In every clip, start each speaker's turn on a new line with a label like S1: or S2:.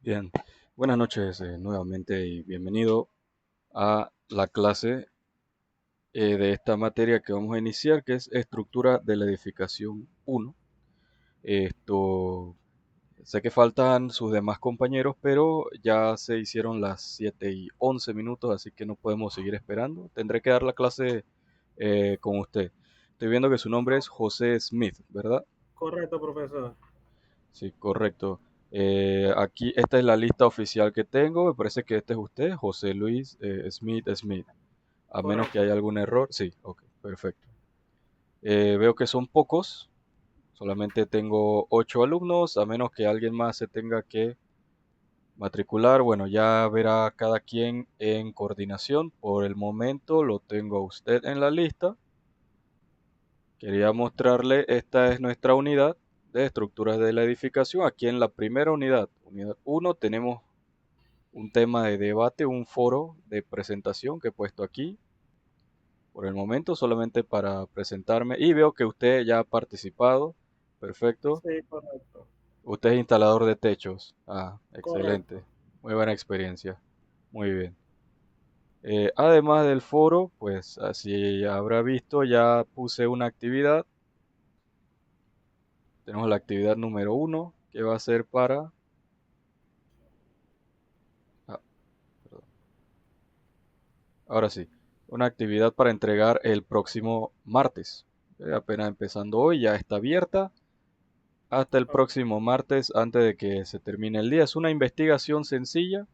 S1: Bien, buenas noches nuevamente y bienvenido a la clase de esta materia que vamos a iniciar, que es Estructura de la Edificación 1. Esto, sé que faltan sus demás compañeros, pero ya se hicieron las 7:11 minutos, así que no podemos seguir esperando. Tendré que dar la clase con usted. Estoy viendo que su nombre es José Smith, ¿verdad?
S2: Correcto, profesor.
S1: Sí, correcto. Aquí, esta es la lista oficial que tengo. Me parece que este es usted, José Luis Smith. A menos que
S2: Correcto.
S1: haya algún error. Sí, ok, perfecto. Veo que son pocos. Solamente tengo 8 alumnos, a menos que alguien más se tenga que matricular. Bueno, ya verá cada quien en coordinación. Por el momento lo tengo a usted en la lista. Quería mostrarle, esta es nuestra unidad de estructuras de la edificación. Aquí en la primera unidad, unidad 1, tenemos un tema de debate, un foro de presentación que he puesto aquí por el momento solamente para presentarme y veo que usted ya ha participado. Perfecto.
S2: Sí, correcto.
S1: Usted es instalador de techos. Ah, excelente.
S2: Correcto.
S1: Muy buena experiencia. Muy bien. Además del foro, pues así habrá visto, ya puse una actividad. Tenemos la actividad número 1 que va a ser para... ah, perdón. Ahora sí, una actividad para entregar el próximo martes. Apenas empezando hoy, ya está abierta hasta el
S2: Ok.
S1: próximo martes antes de que se termine el día. Es una investigación sencilla.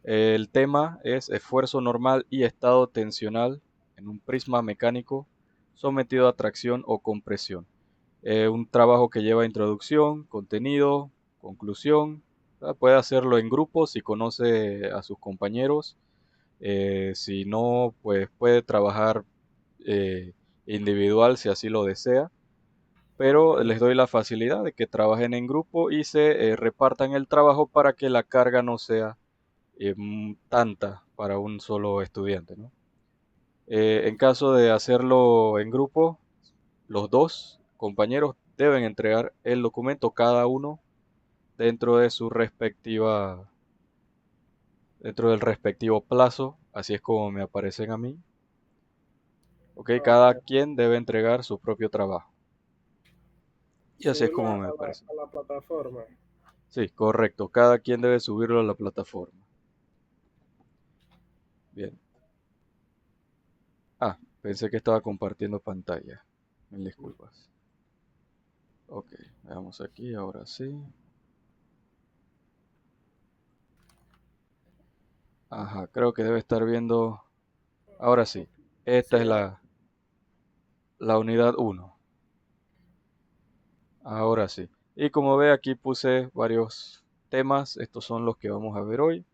S1: El tema es esfuerzo normal y estado tensional en un prisma mecánico sometido a tracción o compresión. Un trabajo que lleva introducción, contenido, conclusión. Puede hacerlo en grupo si conoce a sus compañeros. Si no, pues puede trabajar eh, individual si así lo desea,
S2: Ok.
S1: pero les doy la facilidad de que trabajen en grupo y se repartan el trabajo para que la carga no sea tanta para un solo estudiante, ¿no? En caso de hacerlo en grupo, los dos compañeros deben entregar el documento cada uno dentro de su respectiva, dentro del respectivo plazo, así es como me aparecen a mí. Ok,
S2: Ok.
S1: cada quien debe entregar su propio trabajo. Y así es
S2: Subirlo
S1: como me aparece.
S2: a la plataforma.
S1: Sí, correcto. Cada quien debe subirlo a la plataforma. Bien. Ah, pensé que estaba compartiendo pantalla. Mil disculpas. Ok, veamos aquí, ahora sí. Ajá, creo que debe estar viendo. Ahora sí. Esta
S2: Sí,
S1: es la unidad 1. Ahora sí. Y como ve, aquí puse varios temas. Estos son los que vamos a ver hoy.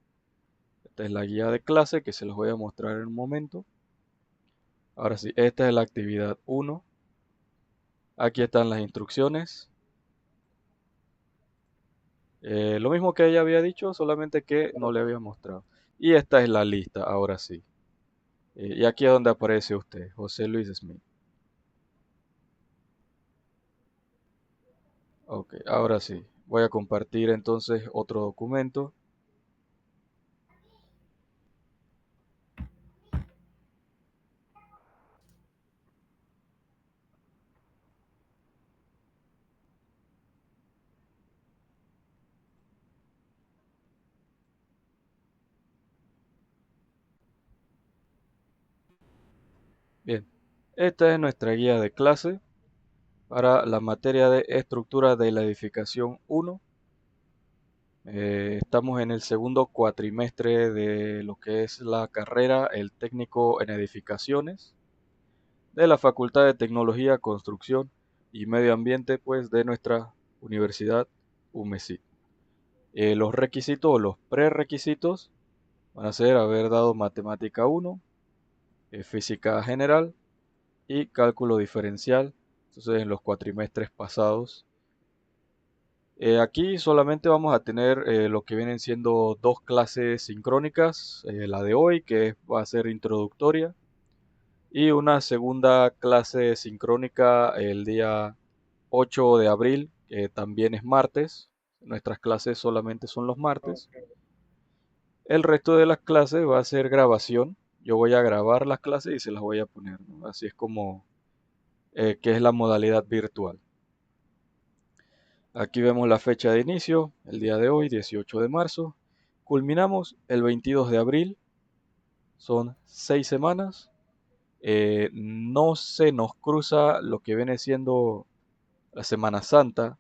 S1: Esta es la guía de clase que se los voy a mostrar en un momento. Ahora sí, esta es la actividad 1. Aquí están las instrucciones. Lo mismo que ella había dicho, solamente que no le había mostrado. Y esta es la lista, ahora sí. Y aquí es donde aparece usted, José Luis Smith. Ok, ahora sí. Voy a compartir entonces otro documento. Bien, esta es nuestra guía de clase para la materia de estructura de la edificación 1. Estamos en el segundo cuatrimestre de lo que es la carrera, el técnico en edificaciones de la Facultad de Tecnología, Construcción y Medio Ambiente, pues de nuestra Universidad UMESI. Los requisitos o los prerequisitos van a ser haber dado matemática 1, física general y cálculo diferencial, entonces en los cuatrimestres pasados. Aquí solamente vamos a tener lo que vienen siendo dos clases sincrónicas, la de hoy que va a ser introductoria y una segunda clase sincrónica el día 8 de abril, que también es martes. Nuestras clases solamente son los martes.
S2: Ok.
S1: El resto de las clases va a ser grabación. Yo voy a grabar las clases y se las voy a poner, ¿no? Así es como que es la modalidad virtual. Aquí vemos la fecha de inicio, el día de hoy, 18 de marzo. Culminamos el 22 de abril, son 6 semanas. No se nos cruza lo que viene siendo la Semana Santa,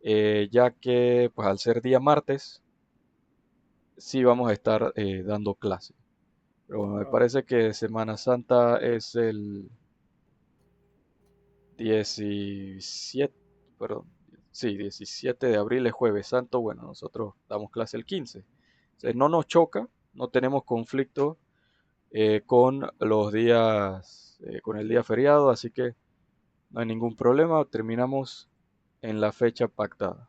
S1: ya que pues al ser día martes, sí vamos a estar dando clase. Pero bueno, me
S2: Ah,
S1: parece que Semana Santa es el 17, perdón, sí, 17 de abril es Jueves Santo. Bueno, nosotros damos clase el 15. O sea, no nos choca, no tenemos conflicto con los días, con el día feriado, así que no hay ningún problema. Terminamos en la fecha pactada.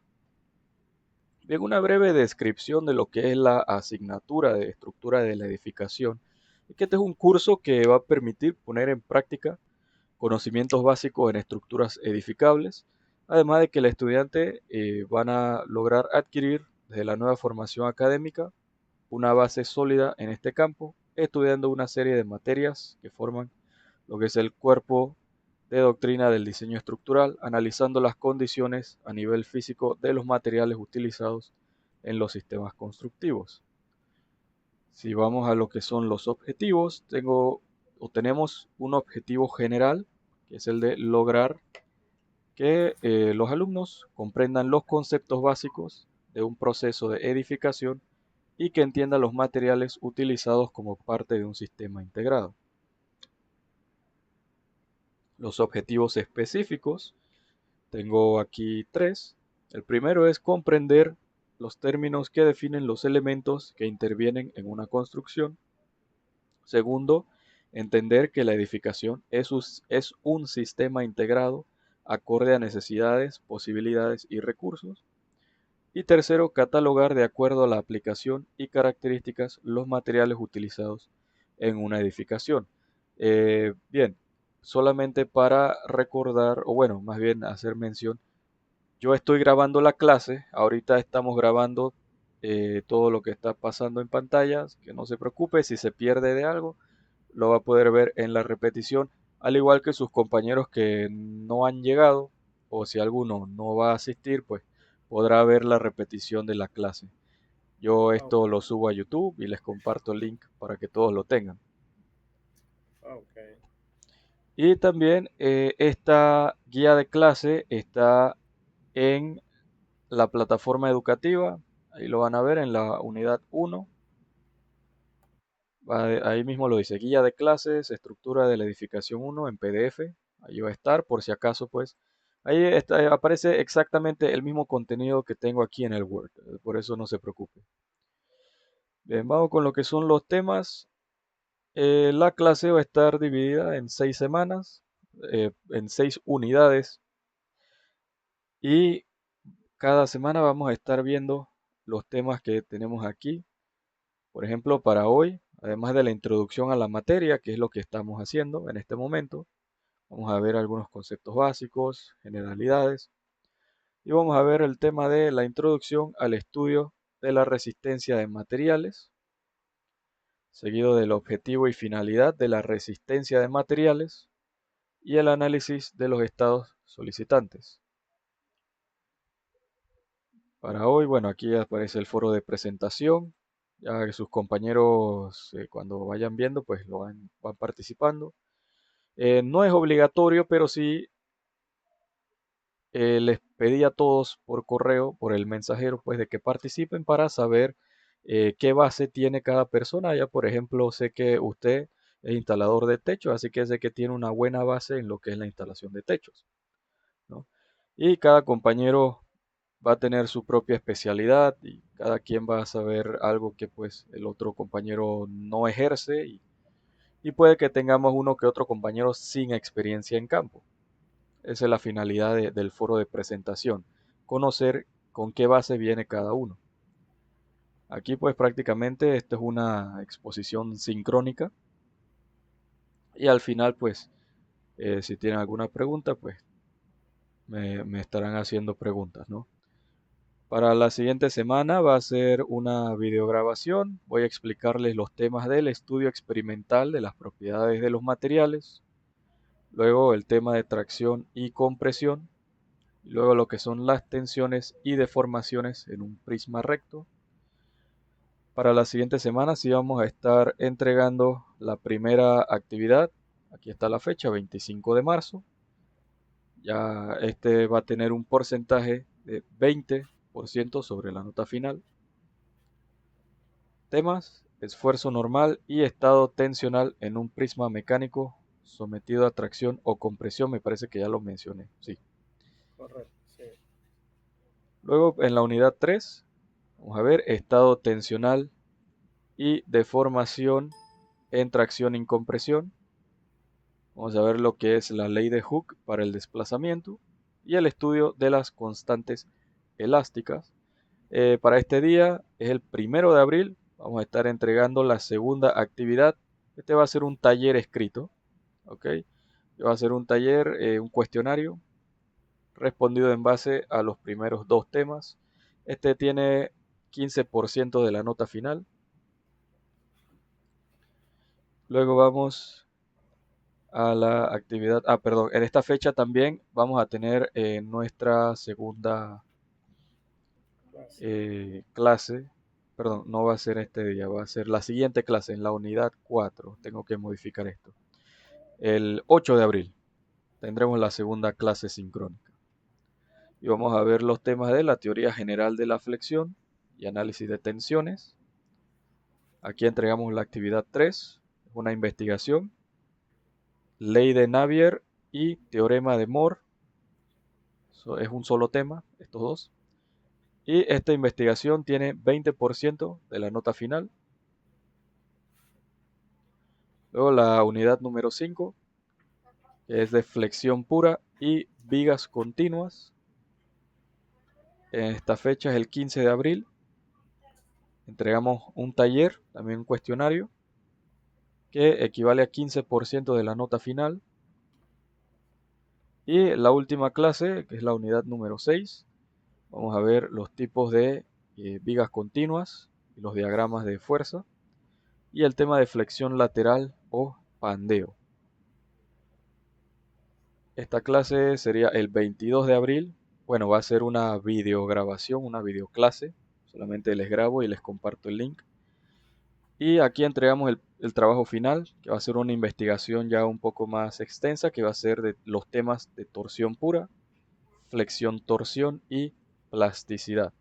S1: Bien, una breve descripción de lo que es la asignatura de estructura de la edificación. Es que este es un curso que va a permitir poner en práctica conocimientos básicos en estructuras edificables, además de que el estudiante van a lograr adquirir desde la nueva formación académica una base sólida en este campo, estudiando una serie de materias que forman lo que es el cuerpo de doctrina del diseño estructural, analizando las condiciones a nivel físico de los materiales utilizados en los sistemas constructivos. Si vamos a lo que son los objetivos, tenemos un objetivo general, que es el de lograr que los alumnos comprendan los conceptos básicos de un proceso de edificación y que entiendan los materiales utilizados como parte de un sistema integrado. Los objetivos específicos, tengo aquí tres. El primero es comprender los términos que definen los elementos que intervienen en una construcción. Segundo, entender que la edificación es un sistema integrado acorde a necesidades, posibilidades y recursos. Y tercero, catalogar de acuerdo a la aplicación y características los materiales utilizados en una edificación. Bien, solamente para recordar, o bueno, más bien hacer mención, yo estoy grabando la clase, ahorita estamos grabando todo lo que está pasando en pantallas, que no se preocupe si se pierde de algo, lo va a poder ver en la repetición, al igual que sus compañeros que no han llegado, o si alguno no va a asistir, pues podrá ver la repetición de la clase. Yo
S2: ah,
S1: esto lo subo a YouTube y les comparto el link para que todos lo tengan.
S2: ok.
S1: Y también esta guía de clase está en la plataforma educativa, ahí lo van a ver en la unidad 1. Ahí mismo lo dice, guía de clases, estructura de la edificación 1 en PDF. Ahí va a estar, por si acaso, pues. Ahí aparece exactamente el mismo contenido que tengo aquí en el Word. Por eso no se preocupe. Bien, vamos con lo que son los temas. La clase va a estar dividida en 6 semanas, en 6 unidades. Y cada semana vamos a estar viendo los temas que tenemos aquí. Por ejemplo, para hoy, además de la introducción a la materia, que es lo que estamos haciendo en este momento, vamos a ver algunos conceptos básicos, generalidades, y vamos a ver el tema de la introducción al estudio de la resistencia de materiales, seguido del objetivo y finalidad de la resistencia de materiales y el análisis de los estados solicitantes. Para hoy, bueno, aquí aparece el foro de presentación, ya que sus compañeros cuando vayan viendo, pues van participando. No es obligatorio, pero sí les pedí a todos por correo, por el mensajero, pues de que participen para saber qué base tiene cada persona. Ya, por ejemplo, sé que usted es instalador de techos, así que sé que tiene una buena base en lo que es la instalación de techos, ¿no? Y cada compañero va a tener su propia especialidad y cada quien va a saber algo que pues el otro compañero no ejerce y puede que tengamos uno que otro compañero sin experiencia en campo. Esa es la finalidad del foro de presentación, conocer con qué base viene cada uno. Aquí pues prácticamente esto es una exposición sincrónica y al final pues si tienen alguna pregunta pues me estarán haciendo preguntas, ¿no? Para la siguiente semana va a ser una videograbación. Voy a explicarles los temas del estudio experimental de las propiedades de los materiales, luego el tema de tracción y compresión, y luego lo que son las tensiones y deformaciones en un prisma recto. Para la siguiente semana sí vamos a estar entregando la primera actividad. Aquí está la fecha, 25 de marzo. Ya este va a tener un porcentaje de 20% sobre la nota final. Temas: esfuerzo normal y estado tensional en un prisma mecánico sometido a tracción o compresión. Me parece que ya lo mencioné, sí.
S2: Correcto, sí.
S1: Luego en la unidad 3 vamos a ver estado tensional y deformación en tracción y compresión. Vamos a ver lo que es la ley de Hooke para el desplazamiento y el estudio de las constantes elásticas. Para este día es el 1 de abril. Vamos a estar entregando la segunda actividad. Este va a ser un taller escrito, ¿ok? Va a ser un taller, un cuestionario respondido en base a los primeros dos temas. Este tiene 15% de la nota final. Luego vamos a la actividad, perdón, en esta fecha también vamos a tener nuestra segunda
S2: Clase.
S1: clase, perdón, no va a ser este día, va a ser la siguiente clase en la unidad 4. Tengo que modificar esto. El 8 de abril tendremos la segunda clase sincrónica. Y vamos a ver los temas de la teoría general de la flexión y análisis de tensiones. Aquí entregamos la actividad 3, una investigación, ley de Navier y teorema de Moore. Es un solo tema, estos dos. Y esta investigación tiene 20% de la nota final. Luego la unidad número 5, que es de flexión pura y vigas continuas. En esta fecha es el 15 de abril. Entregamos un taller, también un cuestionario, que equivale a 15% de la nota final. Y la última clase, que es la unidad número 6, vamos a ver los tipos de vigas continuas y los diagramas de fuerza y el tema de flexión lateral o pandeo. Esta clase sería el 22 de abril. Bueno, va a ser una videograbación, una videoclase. Solamente les grabo y les comparto el link. Y aquí entregamos el trabajo final, que va a ser una investigación ya un poco más extensa, que va a ser de los temas de torsión pura, flexión, torsión y plasticidad.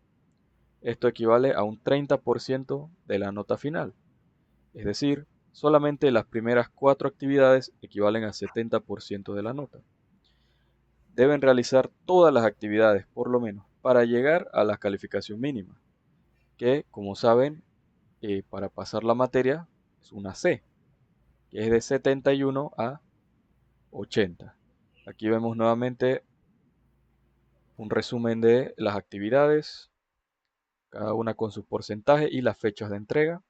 S1: Esto equivale a un 30% de la nota final. Es decir, solamente las primeras 4 actividades equivalen a 70% de la nota. Deben realizar todas las actividades, por lo menos, para llegar a la calificación mínima, que, como saben, para pasar la materia es una C, que es de 71 a 80. Aquí vemos nuevamente un resumen de las actividades, cada una con su porcentaje y las fechas de entrega.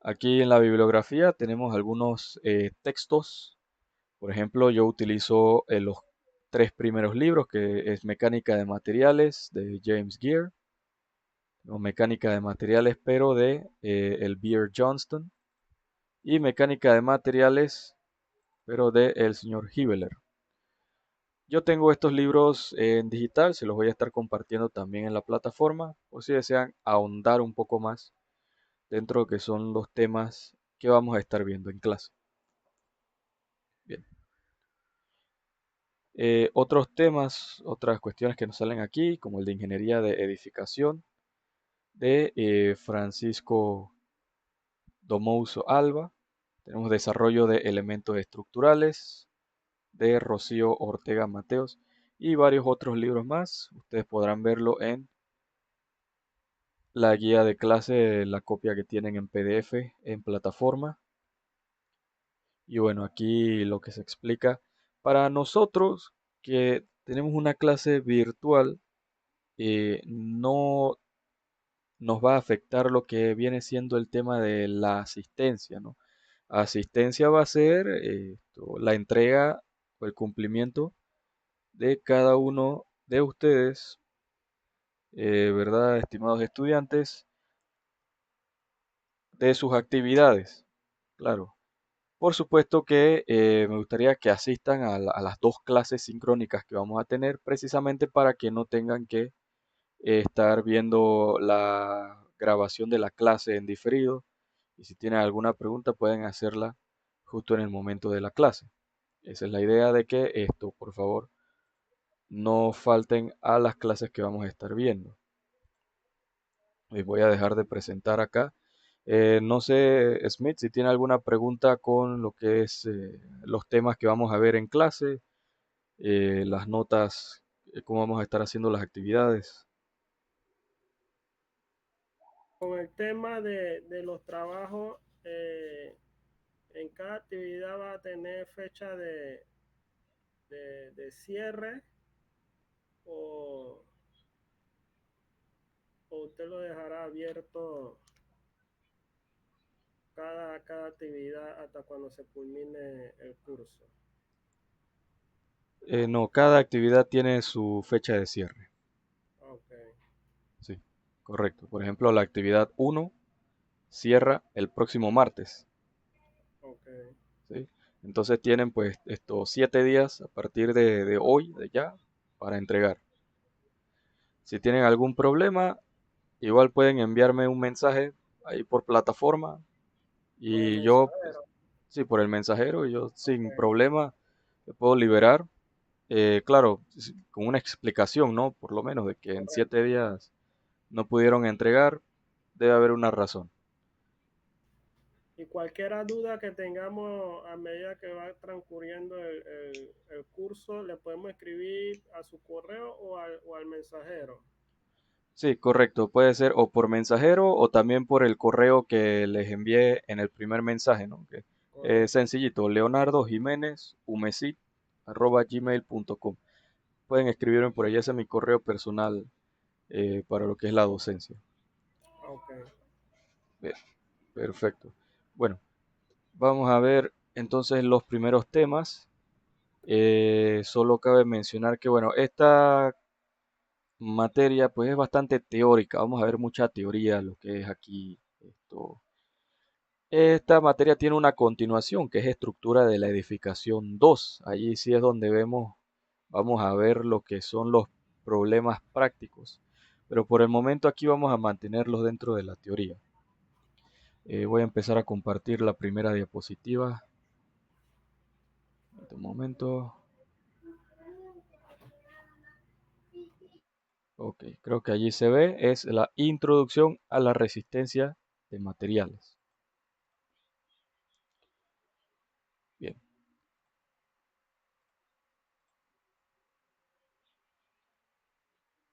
S1: Aquí en la bibliografía tenemos algunos textos. Por ejemplo, yo utilizo los 3 primeros libros, que es Mecánica de Materiales de James Gear, o Mecánica de Materiales, pero de el Beer Johnston, y Mecánica de Materiales, pero de el señor Hibeler. Yo tengo estos libros en digital, se los voy a estar compartiendo también en la plataforma, o si desean ahondar un poco más dentro de lo que son los temas que vamos a estar viendo en clase. Bien. Otros temas, otras cuestiones que nos salen aquí, como el de ingeniería de edificación de Francisco Domouso Alba. Tenemos desarrollo de elementos estructurales de Rocío Ortega Mateos y varios otros libros más. Ustedes podrán verlo en la guía de clase, la copia que tienen en PDF en plataforma. Y bueno, aquí lo que se explica para nosotros que tenemos una clase virtual, no nos va a afectar lo que viene siendo el tema de la asistencia, ¿no? Asistencia va a ser la entrega o el cumplimiento de cada uno de ustedes, ¿verdad, estimados estudiantes? De sus actividades, claro. Por supuesto que me gustaría que asistan a las dos clases sincrónicas que vamos a tener, precisamente para que no tengan que estar viendo la grabación de la clase en diferido. Y si tienen alguna pregunta, pueden hacerla justo en el momento de la clase. Esa es la idea de que esto, por favor, no falten a las clases que vamos a estar viendo. Les voy a dejar de presentar acá. No sé, Smith, si tiene alguna pregunta con lo que es los temas que vamos a ver en clase, las notas, cómo vamos a estar haciendo las actividades.
S2: Con el tema de los trabajos, en cada actividad va a tener fecha de cierre o, o usted lo dejará abierto cada actividad hasta cuando se culmine el curso.
S1: No, cada actividad tiene su fecha de cierre.
S2: Ok,
S1: Sí, correcto. Por ejemplo, la actividad 1 cierra el próximo martes.
S2: ok.
S1: ¿Sí? Entonces tienen pues estos 7 días a partir de hoy, de ya, para entregar. Si tienen algún problema, igual pueden enviarme un mensaje ahí por plataforma
S2: Por el
S1: y yo,
S2: mensajero.
S1: sí, por el mensajero, y yo
S2: Ok,
S1: sin problema le puedo liberar. Claro, con una explicación, ¿no? Por lo menos de que en
S2: correcto.
S1: 7 días no pudieron entregar, debe haber una razón.
S2: Y cualquier duda que tengamos a medida que va transcurriendo el curso, le podemos escribir a su correo o al mensajero.
S1: Sí, correcto. Puede ser o por mensajero o también por el correo que les envié en el primer mensaje, ¿no? Que es
S2: Correcto.
S1: sencillito, leonardojimenezhumesit@gmail.com. Pueden escribirme por ahí, ese es mi correo personal para lo que es la docencia.
S2: Ok.
S1: Bien, perfecto. Bueno, vamos a ver entonces los primeros temas. Solo cabe mencionar que, bueno, esta materia pues es bastante teórica. Vamos a ver mucha teoría, lo que es aquí esto. Esta materia tiene una continuación que es estructura de la edificación 2. Allí sí es donde vamos a ver lo que son los problemas prácticos. Pero por el momento aquí vamos a mantenerlos dentro de la teoría. Voy a empezar a compartir la primera diapositiva. En este momento. Ok, creo que allí se ve, es la introducción a la resistencia de materiales. Bien.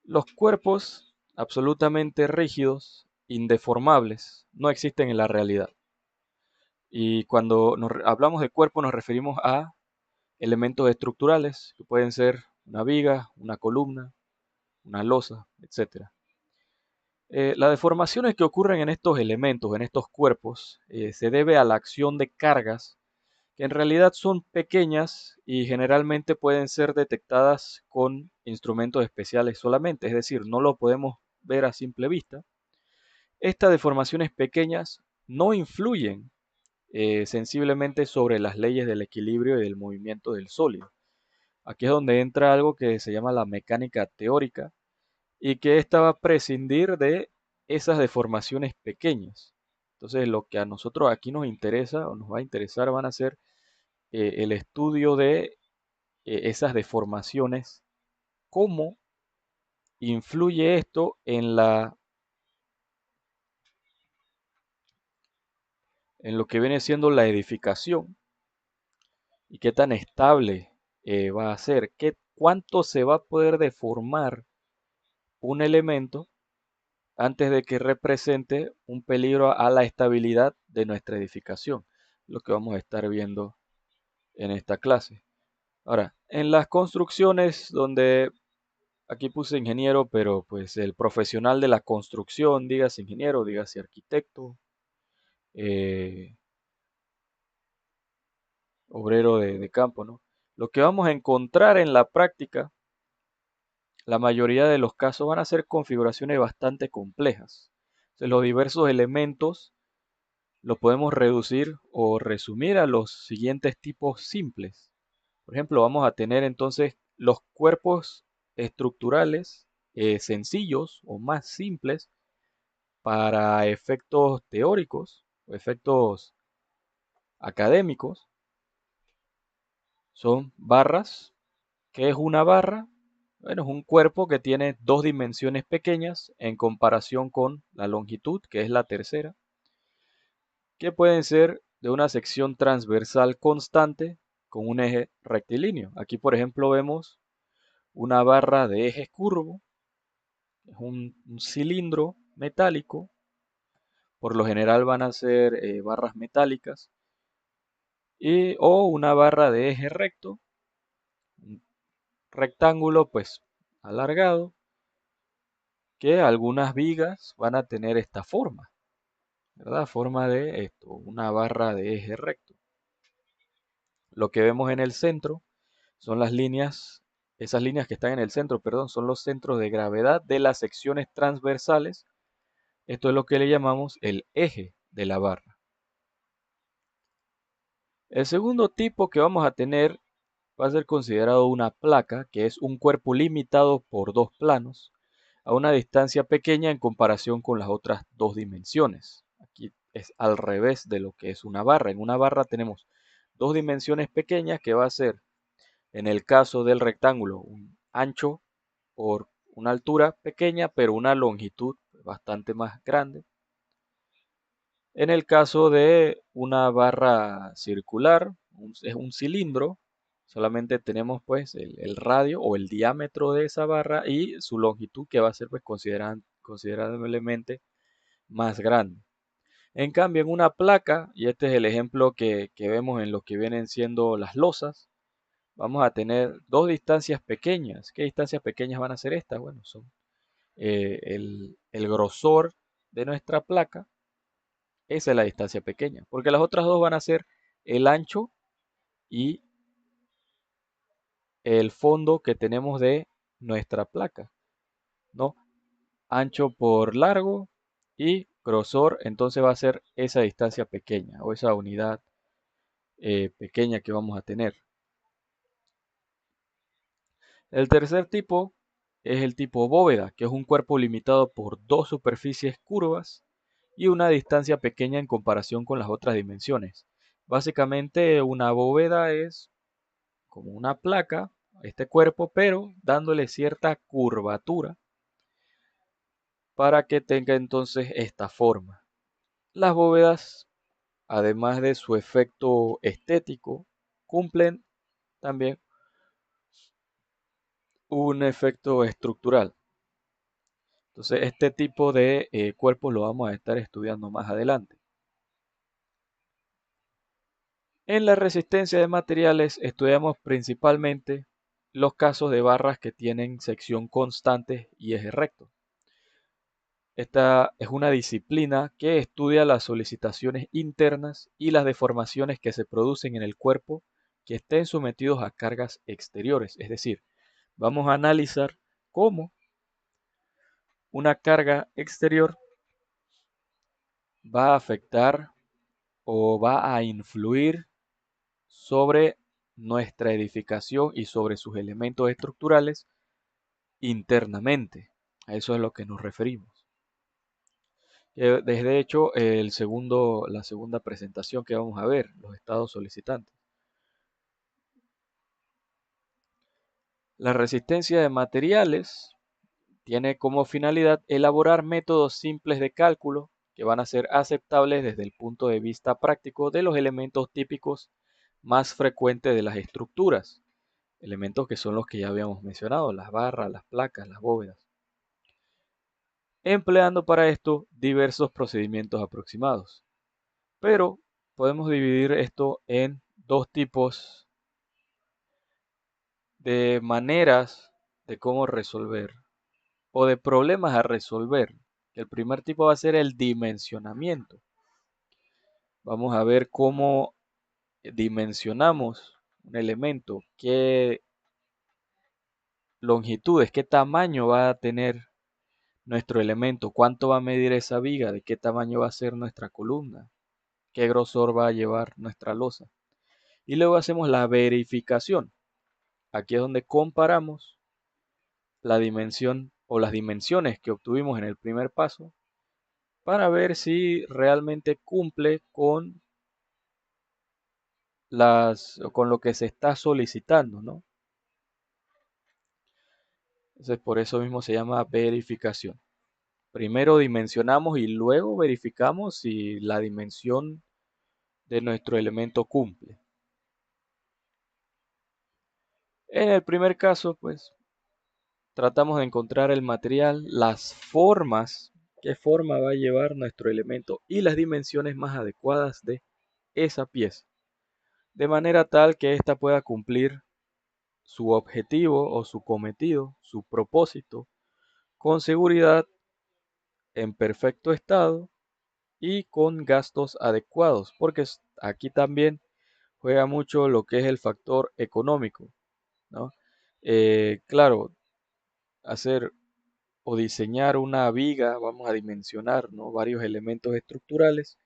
S1: Los cuerpos absolutamente rígidos, indeformables, no existen en la realidad. Y cuando hablamos de cuerpo nos referimos a elementos estructurales, que pueden ser una viga, una columna, una losa, etc. Las deformaciones que ocurren en estos elementos, en estos cuerpos, se debe a la acción de cargas que en realidad son pequeñas y generalmente pueden ser detectadas con instrumentos especiales solamente, es decir, no lo podemos ver a simple vista. Estas deformaciones pequeñas no influyen sensiblemente sobre las leyes del equilibrio y del movimiento del sólido. Aquí es donde entra algo que se llama la mecánica teórica y que esta va a prescindir de esas deformaciones pequeñas. Entonces, lo que a nosotros aquí nos interesa o nos va a interesar van a ser el estudio de esas deformaciones, cómo influye esto en lo que viene siendo la edificación y qué tan estable va a ser, cuánto se va a poder deformar un elemento antes de que represente un peligro a la estabilidad de nuestra edificación, lo que vamos a estar viendo en esta clase. Ahora, en las construcciones donde aquí puse ingeniero, pero pues el profesional de la construcción, dígase ingeniero, dígase arquitecto, eh, obrero de campo, ¿no? Lo que vamos a encontrar en la práctica la mayoría de los casos van a ser configuraciones bastante complejas. Entonces, los diversos elementos los podemos reducir o resumir a los siguientes tipos simples. Por ejemplo, vamos a tener entonces los cuerpos estructurales sencillos o más simples para efectos teóricos o efectos académicos. Son barras. ¿Qué es una barra? Bueno, es un cuerpo que tiene dos dimensiones pequeñas en comparación con la longitud, que es la tercera, que pueden ser de una sección transversal constante con un eje rectilíneo. Aquí, por ejemplo, vemos una barra de eje curvo, es un cilindro metálico, por lo general van a ser barras metálicas, o una barra de eje recto, un rectángulo pues alargado, que algunas vigas van a tener esta forma, ¿verdad? Forma de esto, una barra de eje recto. Lo que vemos en el centro son las líneas, esas líneas que están en el centro, perdón, son los centros de gravedad de las secciones transversales. Esto es lo que le llamamos el eje de la barra. El segundo tipo que vamos a tener va a ser considerado una placa, que es un cuerpo limitado por dos planos a una distancia pequeña en comparación con las otras dos dimensiones. Aquí es al revés de lo que es una barra. En una barra tenemos dos dimensiones pequeñas que va a ser, en el caso del rectángulo, un ancho por una altura pequeña, pero una longitud bastante más grande. En el caso de una barra circular, es un cilindro, solamente tenemos pues el radio o el diámetro de esa barra y su longitud, que va a ser pues considerablemente más grande. En cambio, en una placa, y este es el ejemplo que vemos en lo que vienen siendo las losas, vamos a tener dos distancias pequeñas. ¿Qué distancias pequeñas van a ser estas? Bueno, son el grosor de nuestra placa. Esa es la distancia pequeña, porque las otras dos van a ser el ancho y el fondo que tenemos de nuestra placa, ¿no? Ancho por largo y grosor, entonces va a ser esa distancia pequeña o esa unidad pequeña que vamos a tener. El tercer tipo es el tipo bóveda, que es un cuerpo limitado por dos superficies curvas y una distancia pequeña en comparación con las otras dimensiones. Básicamente una bóveda es como una placa a este cuerpo, pero dándole cierta curvatura para que tenga entonces esta forma. Las bóvedas, además de su efecto estético, cumplen también un efecto estructural. Entonces, este tipo de cuerpos lo vamos a estar estudiando más adelante. En la resistencia de materiales estudiamos principalmente los casos de barras que tienen sección constante y eje recto. Esta es una disciplina que estudia las solicitaciones internas y las deformaciones que se producen en el cuerpo que estén sometidos a cargas exteriores. Es decir, vamos a analizar cómo una carga exterior va a afectar o va a influir sobre nuestra edificación y sobre sus elementos estructurales internamente. A eso es a lo que nos referimos. Desde hecho, la segunda presentación que vamos a ver, los estados solicitantes. La resistencia de materiales tiene como finalidad elaborar métodos simples de cálculo que van a ser aceptables desde el punto de vista práctico de los elementos típicos más frecuentes de las estructuras, elementos que son los que ya habíamos mencionado, las barras, las placas, las bóvedas, empleando para esto diversos procedimientos aproximados. Pero podemos dividir esto en dos tipos de maneras de cómo resolver o de problemas a resolver. El primer tipo va a ser el dimensionamiento. Vamos a ver cómo dimensionamos un elemento, qué longitudes, qué tamaño va a tener nuestro elemento, cuánto va a medir esa viga, de qué tamaño va a ser nuestra columna, qué grosor va a llevar nuestra losa. Y luego hacemos la verificación. Aquí es donde comparamos la dimensión o las dimensiones que obtuvimos en el primer paso para ver si realmente cumple con lo que se está solicitando, ¿no? Entonces, por eso mismo se llama verificación. Primero dimensionamos y luego verificamos si la dimensión de nuestro elemento cumple. En el primer caso, pues, tratamos de encontrar el material, las formas, qué forma va a llevar nuestro elemento y las dimensiones más adecuadas de esa pieza, de manera tal que ésta pueda cumplir su objetivo o su cometido, su propósito, con seguridad, en perfecto estado y con gastos adecuados, porque aquí también juega mucho lo que es el factor económico, ¿no? Claro, hacer o diseñar una viga, vamos a dimensionar, ¿no?, varios elementos estructurales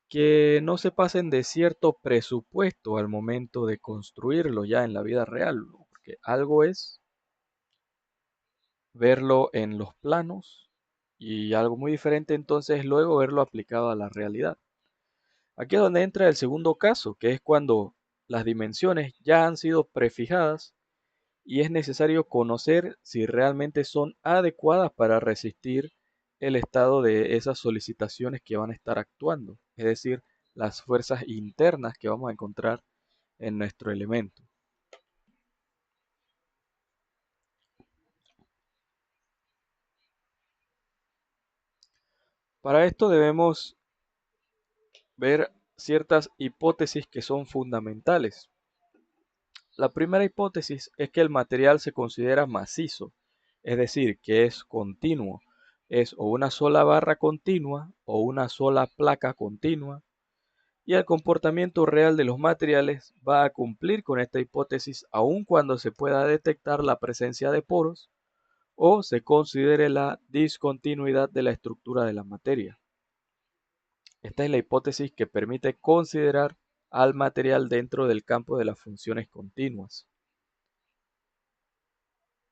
S1: que no se pasen de cierto presupuesto al momento de construirlo ya en la vida real, ¿no? Porque algo es verlo en los planos y algo muy diferente entonces luego verlo aplicado a la realidad. Aquí es donde entra el segundo caso, que es cuando las dimensiones ya han sido prefijadas y es necesario conocer si realmente son adecuadas para resistir el estado de esas solicitaciones que van a estar actuando, es decir, las fuerzas internas que vamos a encontrar en nuestro elemento. Para esto debemos ver ciertas hipótesis que son fundamentales. La primera hipótesis es que el material se considera macizo, es decir, que es continuo. Es o una sola barra continua o una sola placa continua. Y el comportamiento real de los materiales va a cumplir con esta hipótesis aun cuando se pueda detectar la presencia de poros o se considere la discontinuidad de la estructura de la materia. Esta es la hipótesis que permite considerar al material dentro del campo de las funciones continuas.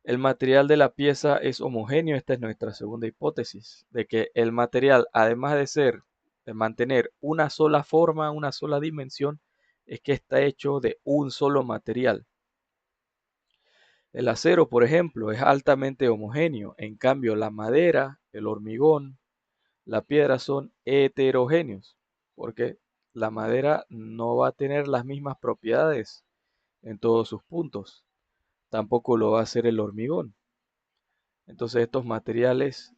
S1: El material de la pieza es homogéneo. Esta es nuestra segunda hipótesis, de que el material, además de mantener una sola forma, una sola dimensión, es que está hecho de un solo material. El acero, por ejemplo, es altamente homogéneo. En cambio, la madera, el hormigón, la piedra son heterogéneos, porque la madera no va a tener las mismas propiedades en todos sus puntos. Tampoco lo va a hacer el hormigón. Entonces estos materiales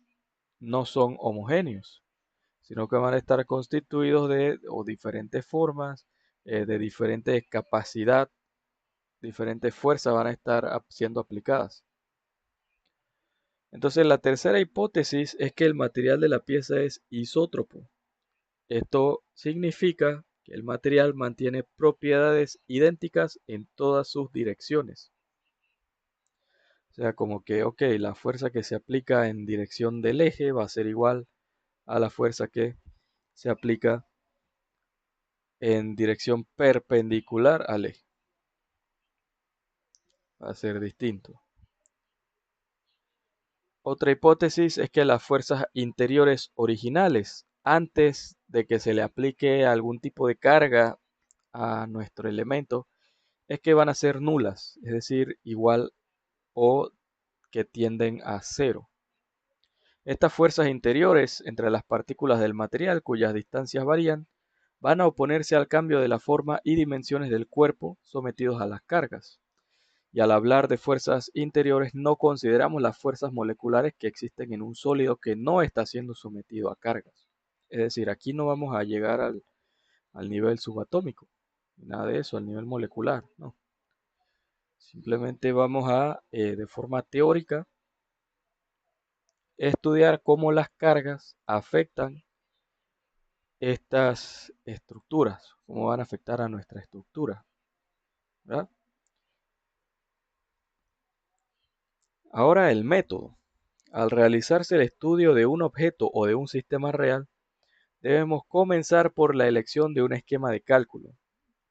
S1: no son homogéneos, sino que van a estar constituidos de diferentes formas, de diferente capacidad, diferentes fuerzas van a estar siendo aplicadas. Entonces la tercera hipótesis es que el material de la pieza es isótropo. Esto significa que el material mantiene propiedades idénticas en todas sus direcciones. O sea, como que, ok, la fuerza que se aplica en dirección del eje va a ser igual a la fuerza que se aplica en dirección perpendicular al eje. Va a ser distinto. Otra hipótesis es que las fuerzas interiores originales, antes de que se le aplique algún tipo de carga a nuestro elemento, es que van a ser nulas, es decir, igual o que tienden a cero. Estas fuerzas interiores entre las partículas del material, cuyas distancias varían, van a oponerse al cambio de la forma y dimensiones del cuerpo sometidos a las cargas. Y al hablar de fuerzas interiores no consideramos las fuerzas moleculares que existen en un sólido que no está siendo sometido a cargas. Es decir, aquí no vamos a llegar al nivel subatómico, nada de eso, al nivel molecular, no. Simplemente vamos a, de forma teórica, estudiar cómo las cargas afectan estas estructuras, cómo van a afectar a nuestra estructura, ¿verdad? Ahora el método. Al realizarse el estudio de un objeto o de un sistema real, debemos comenzar por la elección de un esquema de cálculo.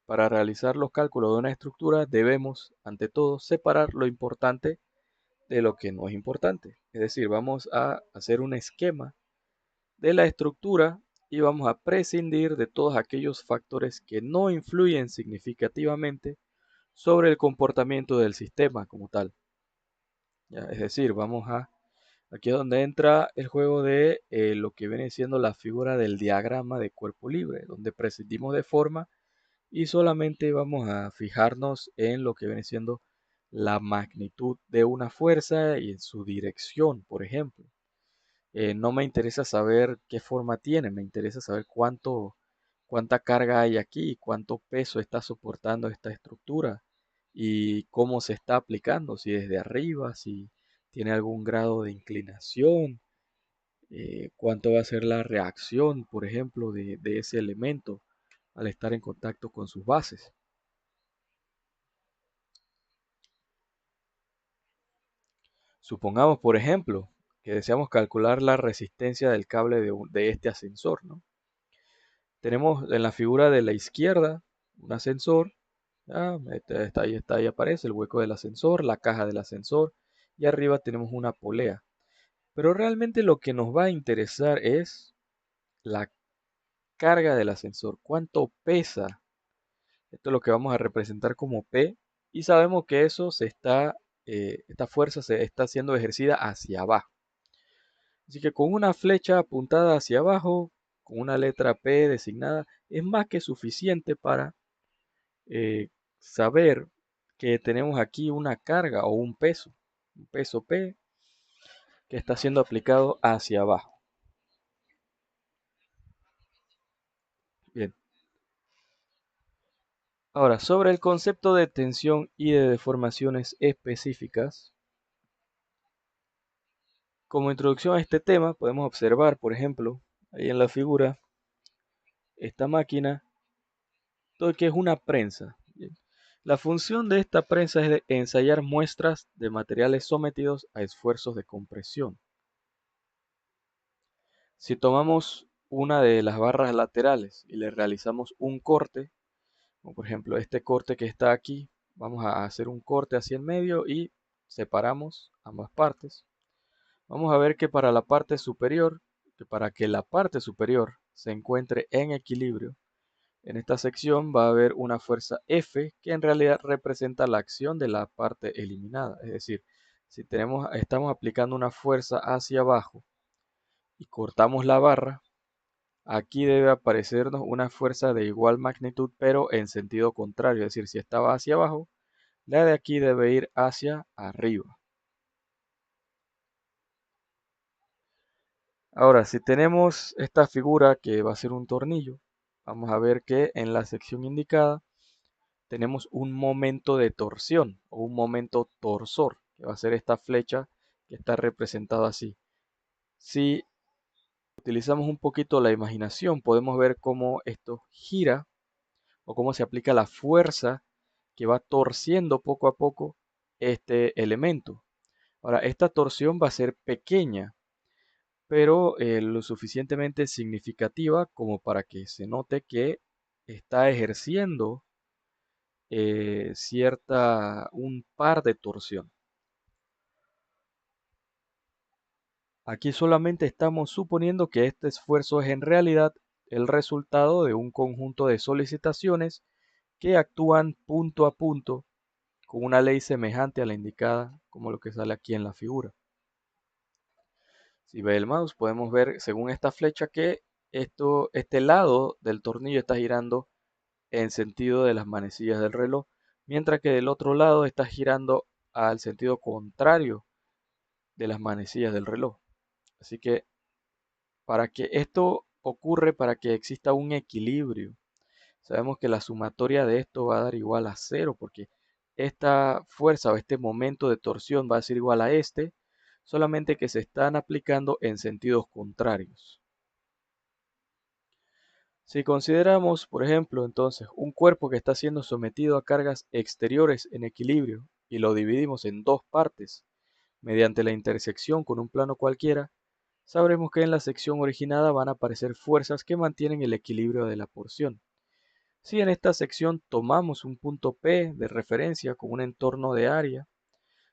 S1: Para realizar los cálculos de una estructura debemos, ante todo, separar lo importante de lo que no es importante. Es decir, vamos a hacer un esquema de la estructura y vamos a prescindir de todos aquellos factores que no influyen significativamente sobre el comportamiento del sistema como tal. ¿Ya? Es decir, aquí es donde entra el juego de lo que viene siendo la figura del diagrama de cuerpo libre, donde prescindimos de forma y solamente vamos a fijarnos en lo que viene siendo la magnitud de una fuerza y en su dirección, por ejemplo. No me interesa saber qué forma tiene, me interesa saber cuánta carga hay aquí, cuánto peso está soportando esta estructura y cómo se está aplicando, si desde arriba, si tiene algún grado de inclinación, cuánto va a ser la reacción, por ejemplo, de ese elemento al estar en contacto con sus bases. Supongamos, por ejemplo, que deseamos calcular la resistencia del cable de este ascensor, ¿no? Tenemos en la figura de la izquierda un ascensor. Ahí aparece el hueco del ascensor, la caja del ascensor y arriba tenemos una polea. Pero realmente lo que nos va a interesar es la carga del ascensor. ¿Cuánto pesa? Esto es lo que vamos a representar como P y sabemos que esta fuerza se está siendo ejercida hacia abajo. Así que con una flecha apuntada hacia abajo, con una letra P designada, es más que suficiente para eh, saber que tenemos aquí una carga o un peso P que está siendo aplicado hacia abajo. Bien. Ahora, sobre el concepto de tensión y de deformaciones específicas, como introducción a este tema, podemos observar, por ejemplo, ahí en la figura, esta máquina, todo que es una prensa. Bien. La función de esta prensa es de ensayar muestras de materiales sometidos a esfuerzos de compresión. Si tomamos una de las barras laterales y le realizamos un corte, como por ejemplo este corte que está aquí, vamos a hacer un corte hacia el medio y separamos ambas partes. Vamos a ver que para la parte superior, que para que la parte superior se encuentre en equilibrio, en esta sección va a haber una fuerza F que en realidad representa la acción de la parte eliminada. Es decir, si estamos aplicando una fuerza hacia abajo y cortamos la barra, aquí debe aparecernos una fuerza de igual magnitud pero en sentido contrario. Es decir, si estaba hacia abajo, la de aquí debe ir hacia arriba. Ahora, si tenemos esta figura que va a ser un tornillo, vamos a ver que en la sección indicada tenemos un momento de torsión o un momento torsor, que va a ser esta flecha que está representada así. Si utilizamos un poquito la imaginación, podemos ver cómo esto gira o cómo se aplica la fuerza que va torciendo poco a poco este elemento. Ahora, esta torsión va a ser pequeña, pero lo suficientemente significativa como para que se note que está ejerciendo un par de torsión. Aquí solamente estamos suponiendo que este esfuerzo es en realidad el resultado de un conjunto de solicitaciones que actúan punto a punto con una ley semejante a la indicada como lo que sale aquí en la figura. Si ve el mouse podemos ver según esta flecha que este lado del tornillo está girando en sentido de las manecillas del reloj, mientras que del otro lado está girando al sentido contrario de las manecillas del reloj. Así que para que esto ocurre, para que exista un equilibrio, sabemos que la sumatoria de esto va a dar igual a cero, porque esta fuerza o este momento de torsión va a ser igual a este, solamente que se están aplicando en sentidos contrarios. Si consideramos, por ejemplo, entonces un cuerpo que está siendo sometido a cargas exteriores en equilibrio y lo dividimos en dos partes, Mediante la intersección con un plano cualquiera, sabremos que en la sección originada van a aparecer fuerzas que mantienen el equilibrio de la porción. Si en esta sección tomamos un punto P de referencia con un entorno de área,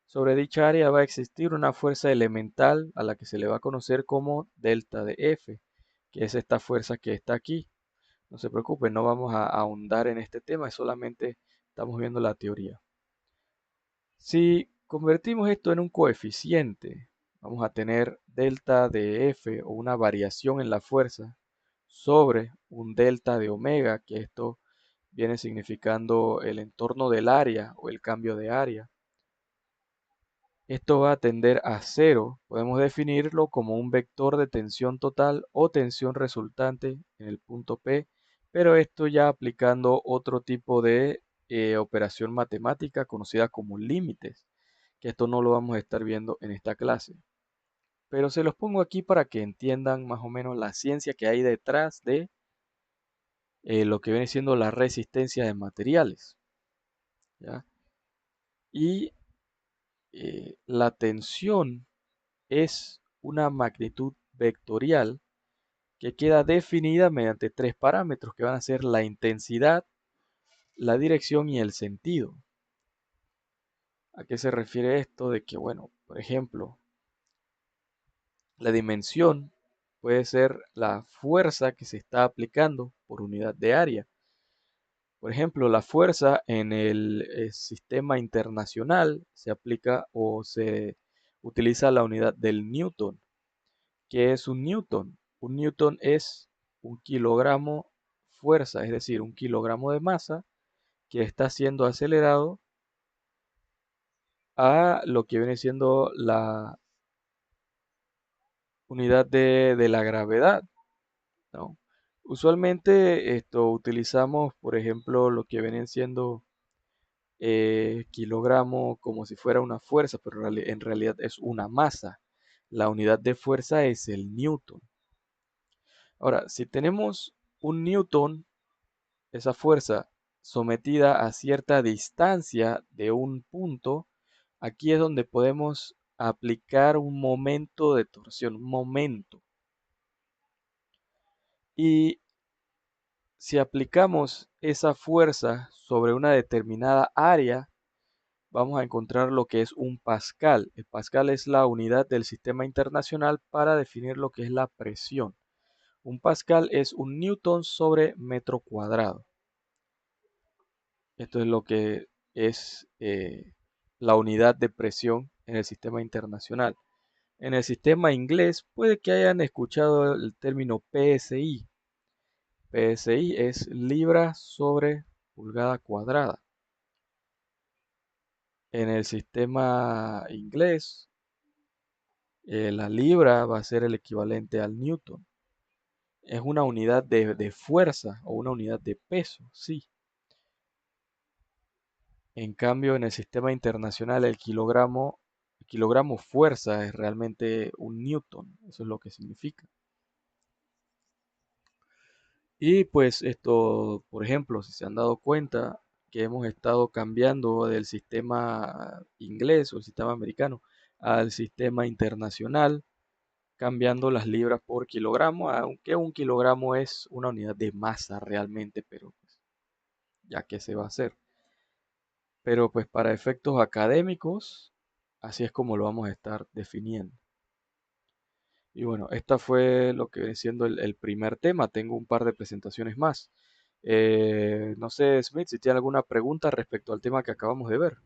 S1: sobre dicha área va a existir una fuerza elemental a la que se le va a conocer como delta de F, que es esta fuerza que está aquí. No se preocupen, no vamos a ahondar en este tema, solamente estamos viendo la teoría. Si convertimos esto en un coeficiente, vamos a tener delta de F o una variación en la fuerza sobre un delta de omega, que esto viene significando el entorno del área o el cambio de área. Esto va a tender a cero. Podemos definirlo como un vector de tensión total o tensión resultante en el punto P, pero esto ya aplicando otro tipo de operación matemática conocida como límites, que esto no lo vamos a estar viendo en esta clase. Pero se los pongo aquí para que entiendan más o menos la ciencia que hay detrás de lo que viene siendo la resistencia de materiales, ¿ya? Y la tensión es una magnitud vectorial que queda definida mediante tres parámetros que van a ser la intensidad, la dirección y el sentido. ¿A qué se refiere esto? De que, bueno, por ejemplo, la dimensión puede ser la fuerza que se está aplicando por unidad de área. Por ejemplo, la fuerza en el sistema internacional se aplica o se utiliza la unidad del newton. ¿Qué es un newton? Un newton es un kilogramo fuerza, es decir, un kilogramo de masa que está siendo acelerado a lo que viene siendo la unidad de la gravedad, ¿no? Usualmente esto utilizamos, por ejemplo, lo que vienen siendo kilogramo como si fuera una fuerza, pero en realidad es una masa. La unidad de fuerza es el newton. Ahora, si tenemos un newton, esa fuerza sometida a cierta distancia de un punto, aquí es donde podemos aplicar un momento de torsión, un momento. Y si aplicamos esa fuerza sobre una determinada área, vamos a encontrar lo que es un pascal. El pascal es la unidad del sistema internacional para definir lo que es la presión. Un pascal es un newton sobre metro cuadrado. Esto es lo que es la unidad de presión en el sistema internacional. En el sistema inglés puede que hayan escuchado el término PSI. PSI es libra sobre pulgada cuadrada. En el sistema inglés, la libra va a ser el equivalente al newton. Es una unidad de fuerza o una unidad de peso, sí. En cambio, en el sistema internacional, el kilogramo fuerza es realmente un newton. Eso es lo que significa. Y pues esto, por ejemplo, si se han dado cuenta que hemos estado cambiando del sistema inglés o el sistema americano al sistema internacional, cambiando las libras por kilogramo, aunque un kilogramo es una unidad de masa realmente, pero pues, ya que se va a hacer. Pero pues para efectos académicos, así es como lo vamos a estar definiendo. Y bueno, esta fue lo que viene siendo el primer tema. Tengo un par de presentaciones más. No sé, Smith, si tiene alguna pregunta respecto al tema que acabamos de ver.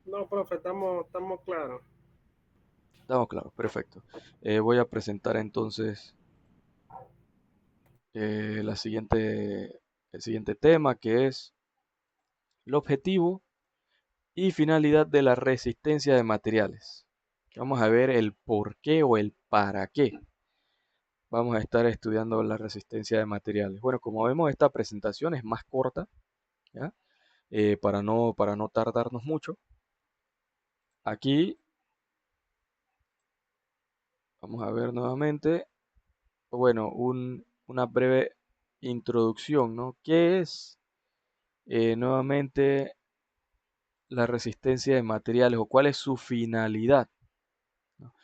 S2: No, profe, estamos claros.
S1: Estamos claros, perfecto. Voy a presentar entonces el siguiente tema, que es el objetivo y finalidad de la resistencia de materiales. Vamos a ver el por qué o el para qué vamos a estar estudiando la resistencia de materiales. Bueno, como vemos, esta presentación es más corta, ¿ya? Para no tardarnos mucho. Aquí vamos a ver nuevamente, bueno, una breve introducción, ¿no? ¿Qué es nuevamente la resistencia de materiales o cuál es su finalidad, ¿no?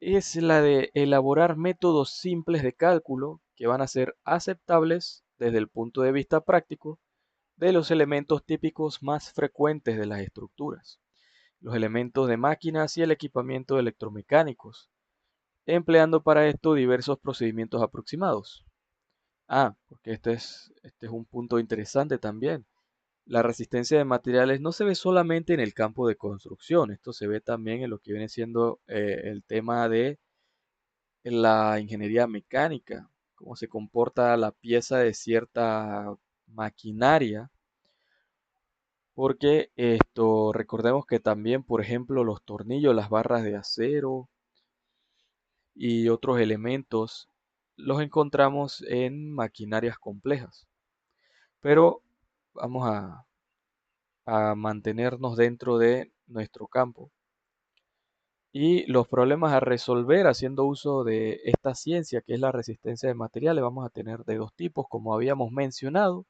S1: Es la de elaborar métodos simples de cálculo que van a ser aceptables desde el punto de vista práctico de los elementos típicos más frecuentes de las estructuras, los elementos de máquinas y el equipamiento electromecánicos, empleando para esto diversos procedimientos aproximados. Porque este es un punto interesante también. La resistencia de materiales no se ve solamente en el campo de construcción, esto se ve también en lo que viene siendo el tema de la ingeniería mecánica, cómo se comporta la pieza de cierta maquinaria, porque recordemos que también, por ejemplo, los tornillos, las barras de acero y otros elementos los encontramos en maquinarias complejas. Pero vamos a mantenernos dentro de nuestro campo. Y los problemas a resolver haciendo uso de esta ciencia, que es la resistencia de materiales, vamos a tener de dos tipos, como habíamos mencionado.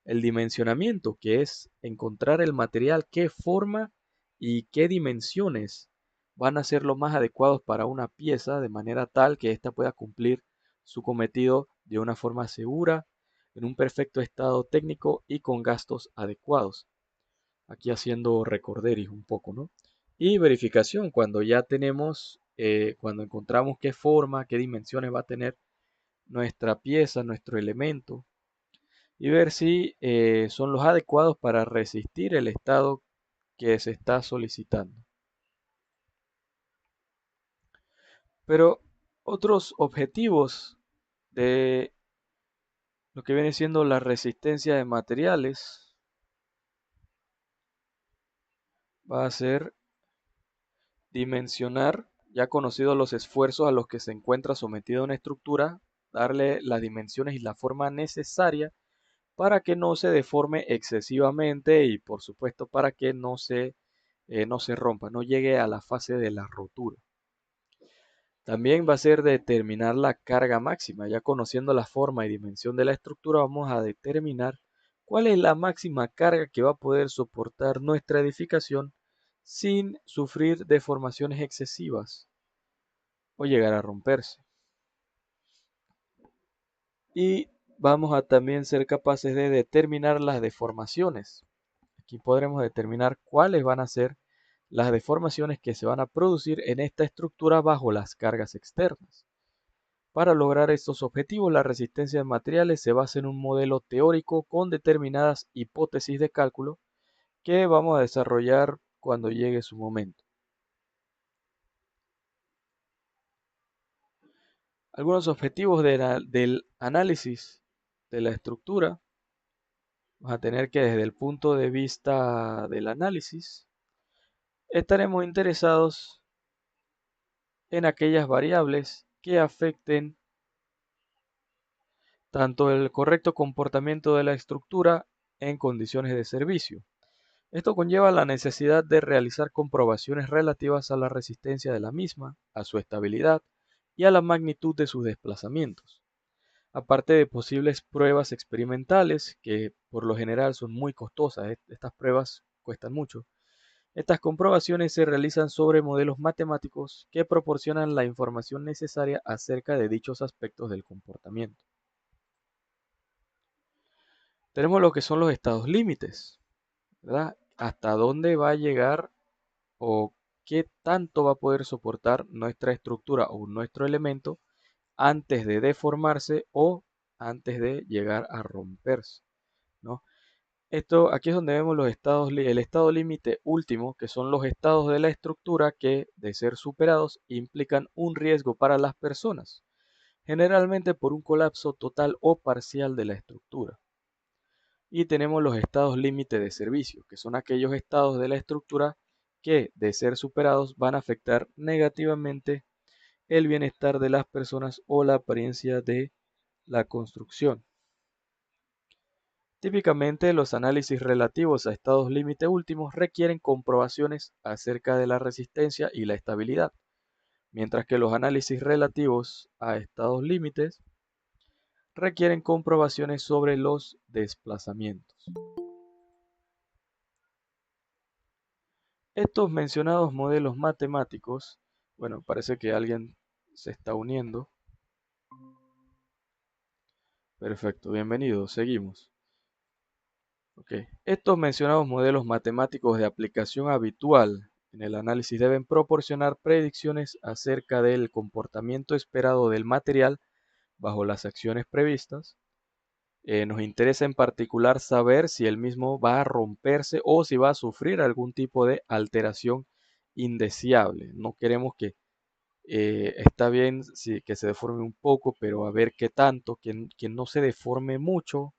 S1: El dimensionamiento, que es encontrar el material, qué forma y qué dimensiones van a ser los más adecuados para una pieza, de manera tal que ésta pueda cumplir su cometido de una forma segura, en un perfecto estado técnico y con gastos adecuados. Aquí haciendo recorderis un poco, ¿no? Y verificación, cuando ya tenemos, cuando encontramos qué forma, qué dimensiones va a tener nuestra pieza, nuestro elemento, y ver si son los adecuados para resistir el estado que se está solicitando. Pero otros objetivos de lo que viene siendo la resistencia de materiales va a ser dimensionar, ya conocidos los esfuerzos a los que se encuentra sometida una estructura, darle las dimensiones y la forma necesaria para que no se deforme excesivamente y por supuesto para que no se rompa, no llegue a la fase de la rotura. También va a ser determinar la carga máxima. Ya conociendo la forma y dimensión de la estructura, vamos a determinar cuál es la máxima carga que va a poder soportar nuestra edificación sin sufrir deformaciones excesivas o llegar a romperse. Y vamos a también ser capaces de determinar las deformaciones. Aquí podremos determinar cuáles van a ser las deformaciones que se van a producir en esta estructura bajo las cargas externas. Para lograr estos objetivos, la resistencia de materiales se basa en un modelo teórico con determinadas hipótesis de cálculo que vamos a desarrollar cuando llegue su momento. Algunos objetivos del análisis de la estructura. Vamos a tener que desde el punto de vista del análisis, estaremos interesados en aquellas variables que afecten tanto el correcto comportamiento de la estructura en condiciones de servicio. Esto conlleva la necesidad de realizar comprobaciones relativas a la resistencia de la misma, a su estabilidad y a la magnitud de sus desplazamientos, aparte de posibles pruebas experimentales que por lo general son muy costosas. Estas pruebas cuestan mucho. Estas comprobaciones se realizan sobre modelos matemáticos que proporcionan la información necesaria acerca de dichos aspectos del comportamiento. Tenemos lo que son los estados límites, ¿verdad? Hasta dónde va a llegar o qué tanto va a poder soportar nuestra estructura o nuestro elemento antes de deformarse o antes de llegar a romperse, ¿no? Aquí es donde vemos el estado límite último, que son los estados de la estructura que, de ser superados, implican un riesgo para las personas, generalmente por un colapso total o parcial de la estructura. Y tenemos los estados límite de servicio, que son aquellos estados de la estructura que, de ser superados, van a afectar negativamente el bienestar de las personas o la apariencia de la construcción. Típicamente, los análisis relativos a estados límite últimos requieren comprobaciones acerca de la resistencia y la estabilidad, mientras que los análisis relativos a estados límites requieren comprobaciones sobre los desplazamientos. Estos mencionados modelos matemáticos, bueno, parece que alguien se está uniendo. Perfecto, bienvenido, seguimos. Ok. Estos mencionados modelos matemáticos de aplicación habitual en el análisis deben proporcionar predicciones acerca del comportamiento esperado del material bajo las acciones previstas. Nos interesa en particular saber si el mismo va a romperse o si va a sufrir algún tipo de alteración indeseable. No queremos que está bien que se deforme un poco, pero a ver qué tanto, que no se deforme mucho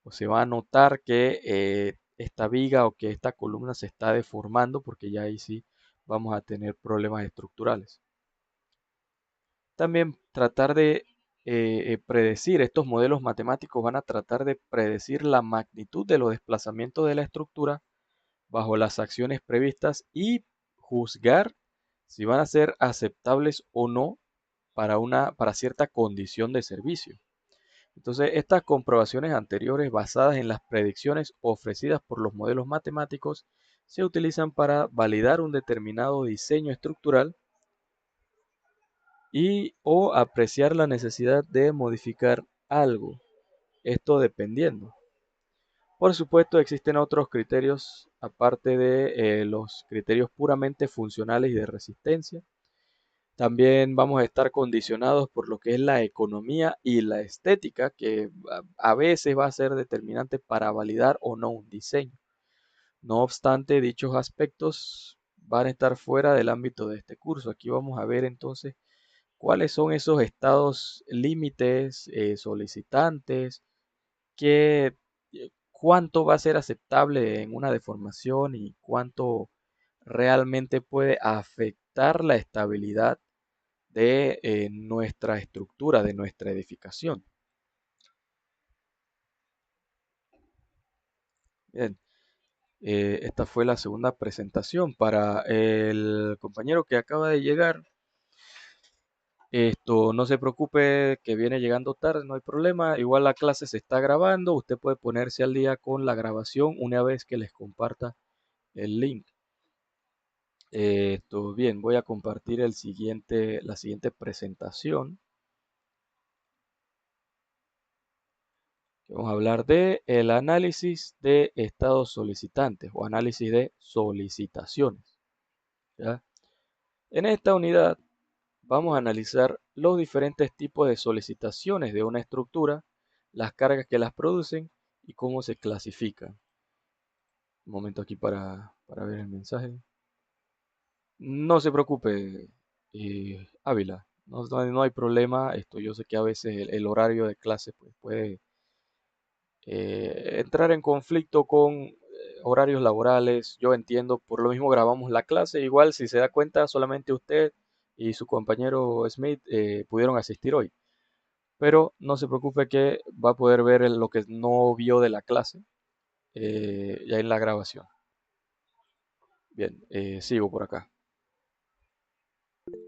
S1: o se va a notar que esta viga o que esta columna se está deformando porque ya ahí sí vamos a tener problemas estructurales. También tratar de predecir, estos modelos matemáticos van a tratar de predecir la magnitud de los desplazamientos de la estructura bajo las acciones previstas y juzgar si van a ser aceptables o no para cierta condición de servicio. Entonces, estas comprobaciones anteriores basadas en las predicciones ofrecidas por los modelos matemáticos se utilizan para validar un determinado diseño estructural y o apreciar la necesidad de modificar algo, esto dependiendo. Por supuesto, existen otros criterios aparte de los criterios puramente funcionales y de resistencia. También vamos a estar condicionados por lo que es la economía y la estética, que a veces va a ser determinante para validar o no un diseño. No obstante, dichos aspectos van a estar fuera del ámbito de este curso. Aquí vamos a ver entonces cuáles son esos estados límites solicitantes, cuánto va a ser aceptable en una deformación y cuánto realmente puede afectar la estabilidad de nuestra estructura, de nuestra edificación. Bien, esta fue la segunda presentación. Para el compañero que acaba de llegar, esto no se preocupe que viene llegando tarde, no hay problema. Igual la clase se está grabando, usted puede ponerse al día con la grabación una vez que les comparta el link. Bien, voy a compartir la siguiente presentación. Vamos a hablar de el análisis de estados solicitantes o análisis de solicitaciones. ¿Ya? En esta unidad vamos a analizar los diferentes tipos de solicitaciones de una estructura, las cargas que las producen y cómo se clasifican. Un momento aquí para ver el mensaje. No se preocupe, Ávila, no hay problema. Yo sé que a veces el horario de clase pues, puede entrar en conflicto con horarios laborales. Yo entiendo, por lo mismo grabamos la clase. Igual, si se da cuenta, solamente usted y su compañero Smith pudieron asistir hoy. Pero no se preocupe que va a poder ver lo que no vio de la clase ya en la grabación. Bien, sigo por acá.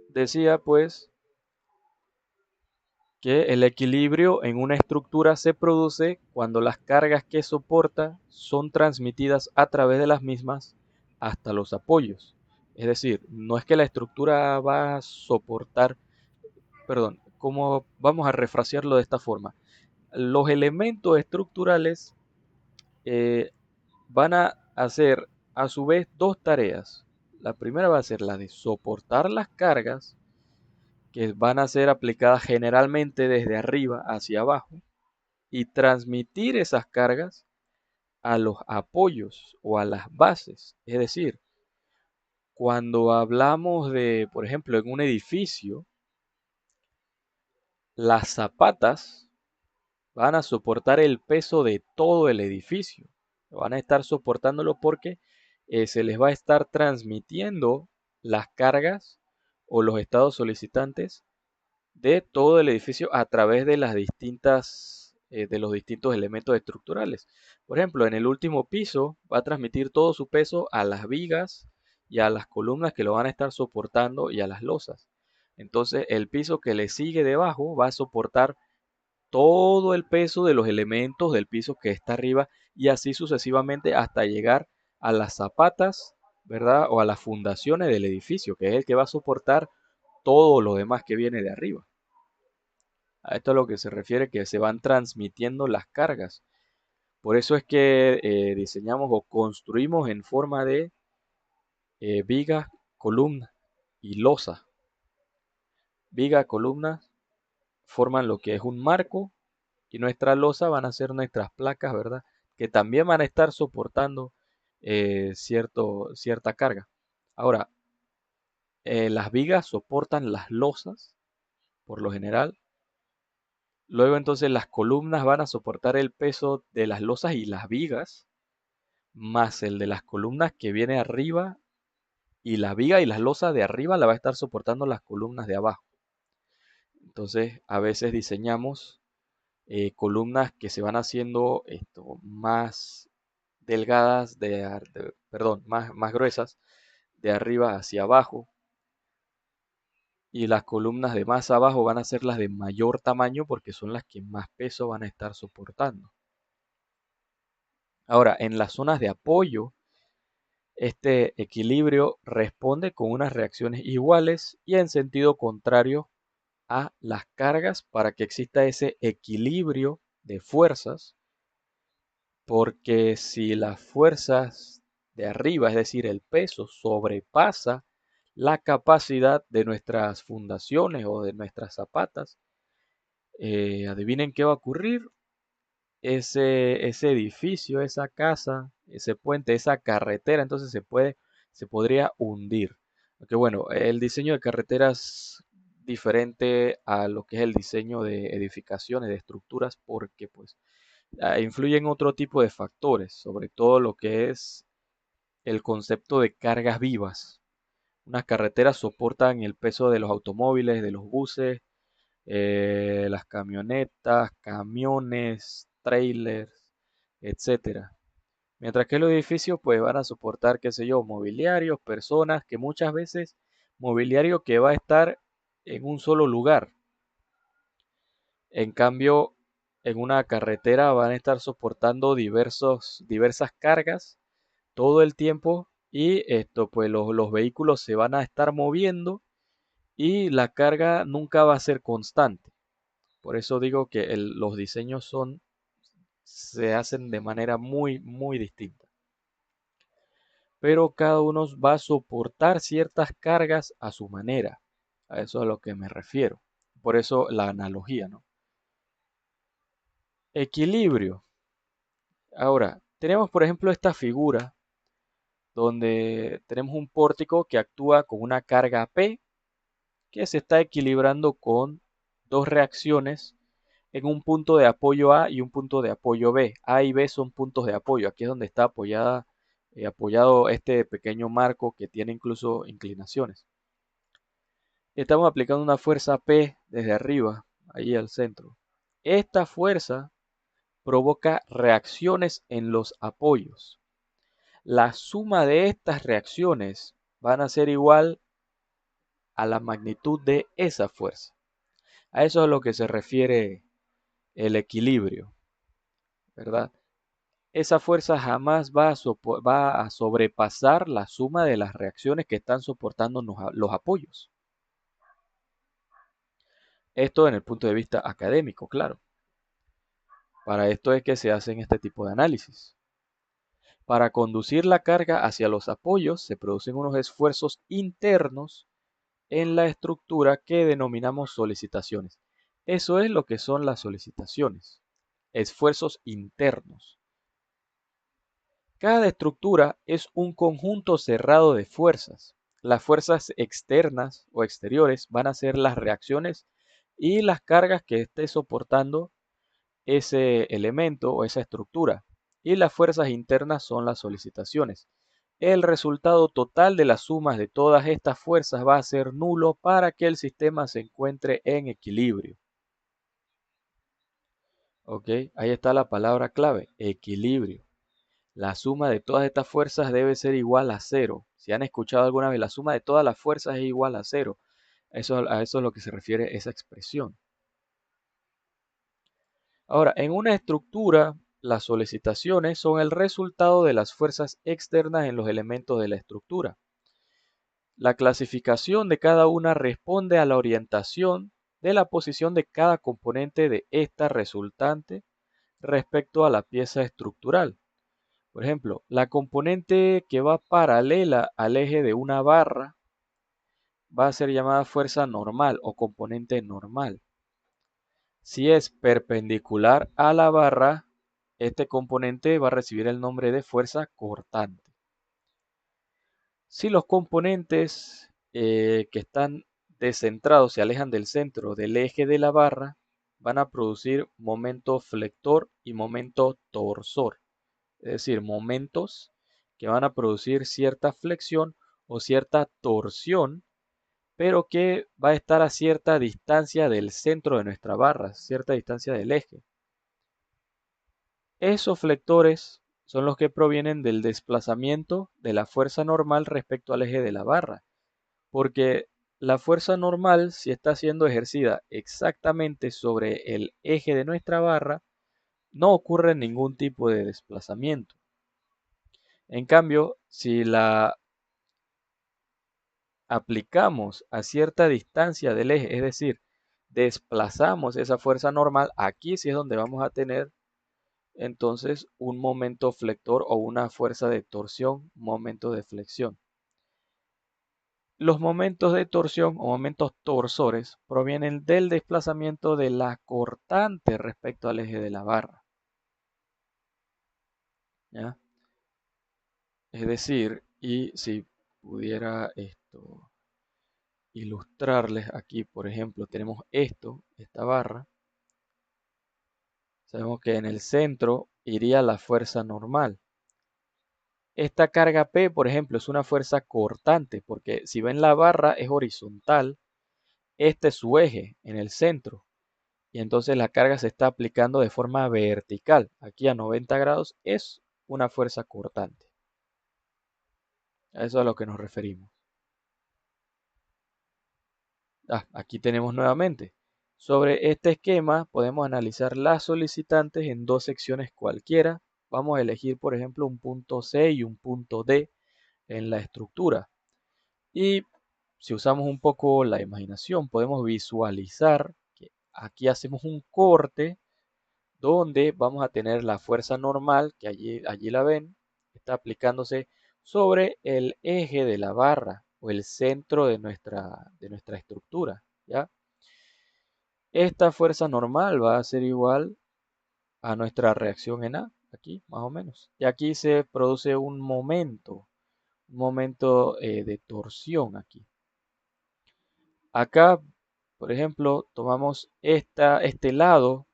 S1: Decía pues que el equilibrio en una estructura se produce cuando las cargas que soporta son transmitidas a través de las mismas hasta los apoyos. Es decir, no es que la estructura va a soportar, perdón, como vamos a refrasearlo de esta forma. Los elementos estructurales van a hacer a su vez dos tareas. La primera va a ser la de soportar las cargas que van a ser aplicadas generalmente desde arriba hacia abajo y transmitir esas cargas a los apoyos o a las bases. Es decir, cuando hablamos de, por ejemplo, en un edificio, las zapatas van a soportar el peso de todo el edificio. Van a estar soportándolo porque se les va a estar transmitiendo las cargas o los estados solicitantes de todo el edificio a través de de los distintos elementos estructurales. Por ejemplo, en el último piso va a transmitir todo su peso a las vigas y a las columnas que lo van a estar soportando y a las losas. Entonces, el piso que le sigue debajo va a soportar todo el peso de los elementos del piso que está arriba y así sucesivamente hasta llegar a las zapatas ¿verdad? O a las fundaciones del edificio, que es el que va a soportar todo lo demás que viene de arriba. A esto es a lo que se refiere que se van transmitiendo las cargas. Por eso es que diseñamos o construimos en forma de viga, columna y losa. Viga, columna forman lo que es un marco y nuestra losa van a ser nuestras placas, ¿verdad? Que también van a estar soportando cierta carga. Ahora, las vigas soportan las losas, por lo general. Luego entonces las columnas van a soportar el peso de las losas y las vigas, más el de las columnas que viene arriba, y la viga y las losas de arriba la va a estar soportando las columnas de abajo. Entonces, a veces diseñamos columnas que se van haciendo más delgadas, perdón, más gruesas, de arriba hacia abajo. Y las columnas de más abajo van a ser las de mayor tamaño porque son las que más peso van a estar soportando. Ahora, en las zonas de apoyo, este equilibrio responde con unas reacciones iguales y en sentido contrario a las cargas para que exista ese equilibrio de fuerzas, porque si las fuerzas de arriba, es decir, el peso, sobrepasa la capacidad de nuestras fundaciones o de nuestras zapatas, adivinen qué va a ocurrir. Ese edificio, esa casa, ese puente, esa carretera, entonces se podría hundir. Aunque bueno, el diseño de carreteras diferente a lo que es el diseño de edificaciones, de estructuras, porque pues influyen otro tipo de factores, sobre todo lo que es el concepto de cargas vivas. Unas carreteras soportan el peso de los automóviles, de los buses, las camionetas, camiones, trailers, etcétera. Mientras que los edificios pues van a soportar, qué sé yo, mobiliarios, personas, que muchas veces mobiliario que va a estar en un solo lugar. En cambio, en una carretera van a estar soportando diversas cargas todo el tiempo y esto pues los vehículos se van a estar moviendo y la carga nunca va a ser constante. Por eso digo que los diseños se hacen de manera muy distinta. Pero cada uno va a soportar ciertas cargas a su manera. A eso es a lo que me refiero. Por eso la analogía, ¿no? Equilibrio. Ahora, tenemos por ejemplo esta figura donde tenemos un pórtico que actúa con una carga P que se está equilibrando con dos reacciones en un punto de apoyo A y un punto de apoyo B. A y B son puntos de apoyo. Aquí es donde está apoyado este pequeño marco que tiene incluso inclinaciones. Estamos aplicando una fuerza P desde arriba, ahí al centro. Esta fuerza provoca reacciones en los apoyos. La suma de estas reacciones van a ser igual a la magnitud de esa fuerza. A eso es a lo que se refiere el equilibrio, ¿verdad? Esa fuerza jamás va a sobrepasar la suma de las reacciones que están soportando los apoyos. Esto en el punto de vista académico, claro. Para esto es que se hacen este tipo de análisis. Para conducir la carga hacia los apoyos se producen unos esfuerzos internos en la estructura que denominamos solicitaciones. Eso es lo que son las solicitaciones, esfuerzos internos. Cada estructura es un conjunto cerrado de fuerzas. Las fuerzas externas o exteriores van a ser las reacciones y las cargas que esté soportando ese elemento o esa estructura. Y las fuerzas internas son las solicitaciones. El resultado total de las sumas de todas estas fuerzas va a ser nulo para que el sistema se encuentre en equilibrio. ¿Ok? Ahí está la palabra clave, equilibrio. La suma de todas estas fuerzas debe ser igual a cero. Si han escuchado alguna vez, la suma de todas las fuerzas es igual a cero. A eso es lo que se refiere esa expresión. Ahora, en una estructura las solicitaciones son el resultado de las fuerzas externas en los elementos de la estructura. La clasificación de cada una responde a la orientación de la posición de cada componente de esta resultante respecto a la pieza estructural. Por ejemplo, la componente que va paralela al eje de una barra va a ser llamada fuerza normal o componente normal. Si es perpendicular a la barra, este componente va a recibir el nombre de fuerza cortante. Si los componentes que están descentrados se alejan del centro del eje de la barra, van a producir momento flector y momento torsor. Es decir, momentos que van a producir cierta flexión o cierta torsión, pero que va a estar a cierta distancia del centro de nuestra barra, cierta distancia del eje. Esos flectores son los que provienen del desplazamiento de la fuerza normal respecto al eje de la barra, porque la fuerza normal, si está siendo ejercida exactamente sobre el eje de nuestra barra, no ocurre ningún tipo de desplazamiento. En cambio, si la aplicamos a cierta distancia del eje, es decir, desplazamos esa fuerza normal, aquí sí es donde vamos a tener entonces un momento flector o una fuerza de torsión, momento de flexión. Los momentos de torsión o momentos torsores provienen del desplazamiento de la cortante respecto al eje de la barra. ¿Ya? Es decir, y si pudiera esto ilustrarles aquí, por ejemplo, tenemos esta barra. Sabemos que en el centro iría la fuerza normal. Esta carga P, por ejemplo, es una fuerza cortante, porque si ven la barra es horizontal, este es su eje en el centro, y entonces la carga se está aplicando de forma vertical. Aquí a 90 grados es una fuerza cortante. A eso es a lo que nos referimos. Aquí tenemos nuevamente. Sobre este esquema podemos analizar las solicitantes en dos secciones cualquiera. Vamos a elegir, por ejemplo, un punto C y un punto D en la estructura. Y si usamos un poco la imaginación, podemos visualizar que aquí hacemos un corte donde vamos a tener la fuerza normal, que allí la ven, está aplicándose sobre el eje de la barra o el centro de nuestra estructura, ¿ya? Esta fuerza normal va a ser igual a nuestra reacción en A, aquí más o menos. Y aquí se produce un momento de torsión aquí. Acá, por ejemplo, tomamos este lado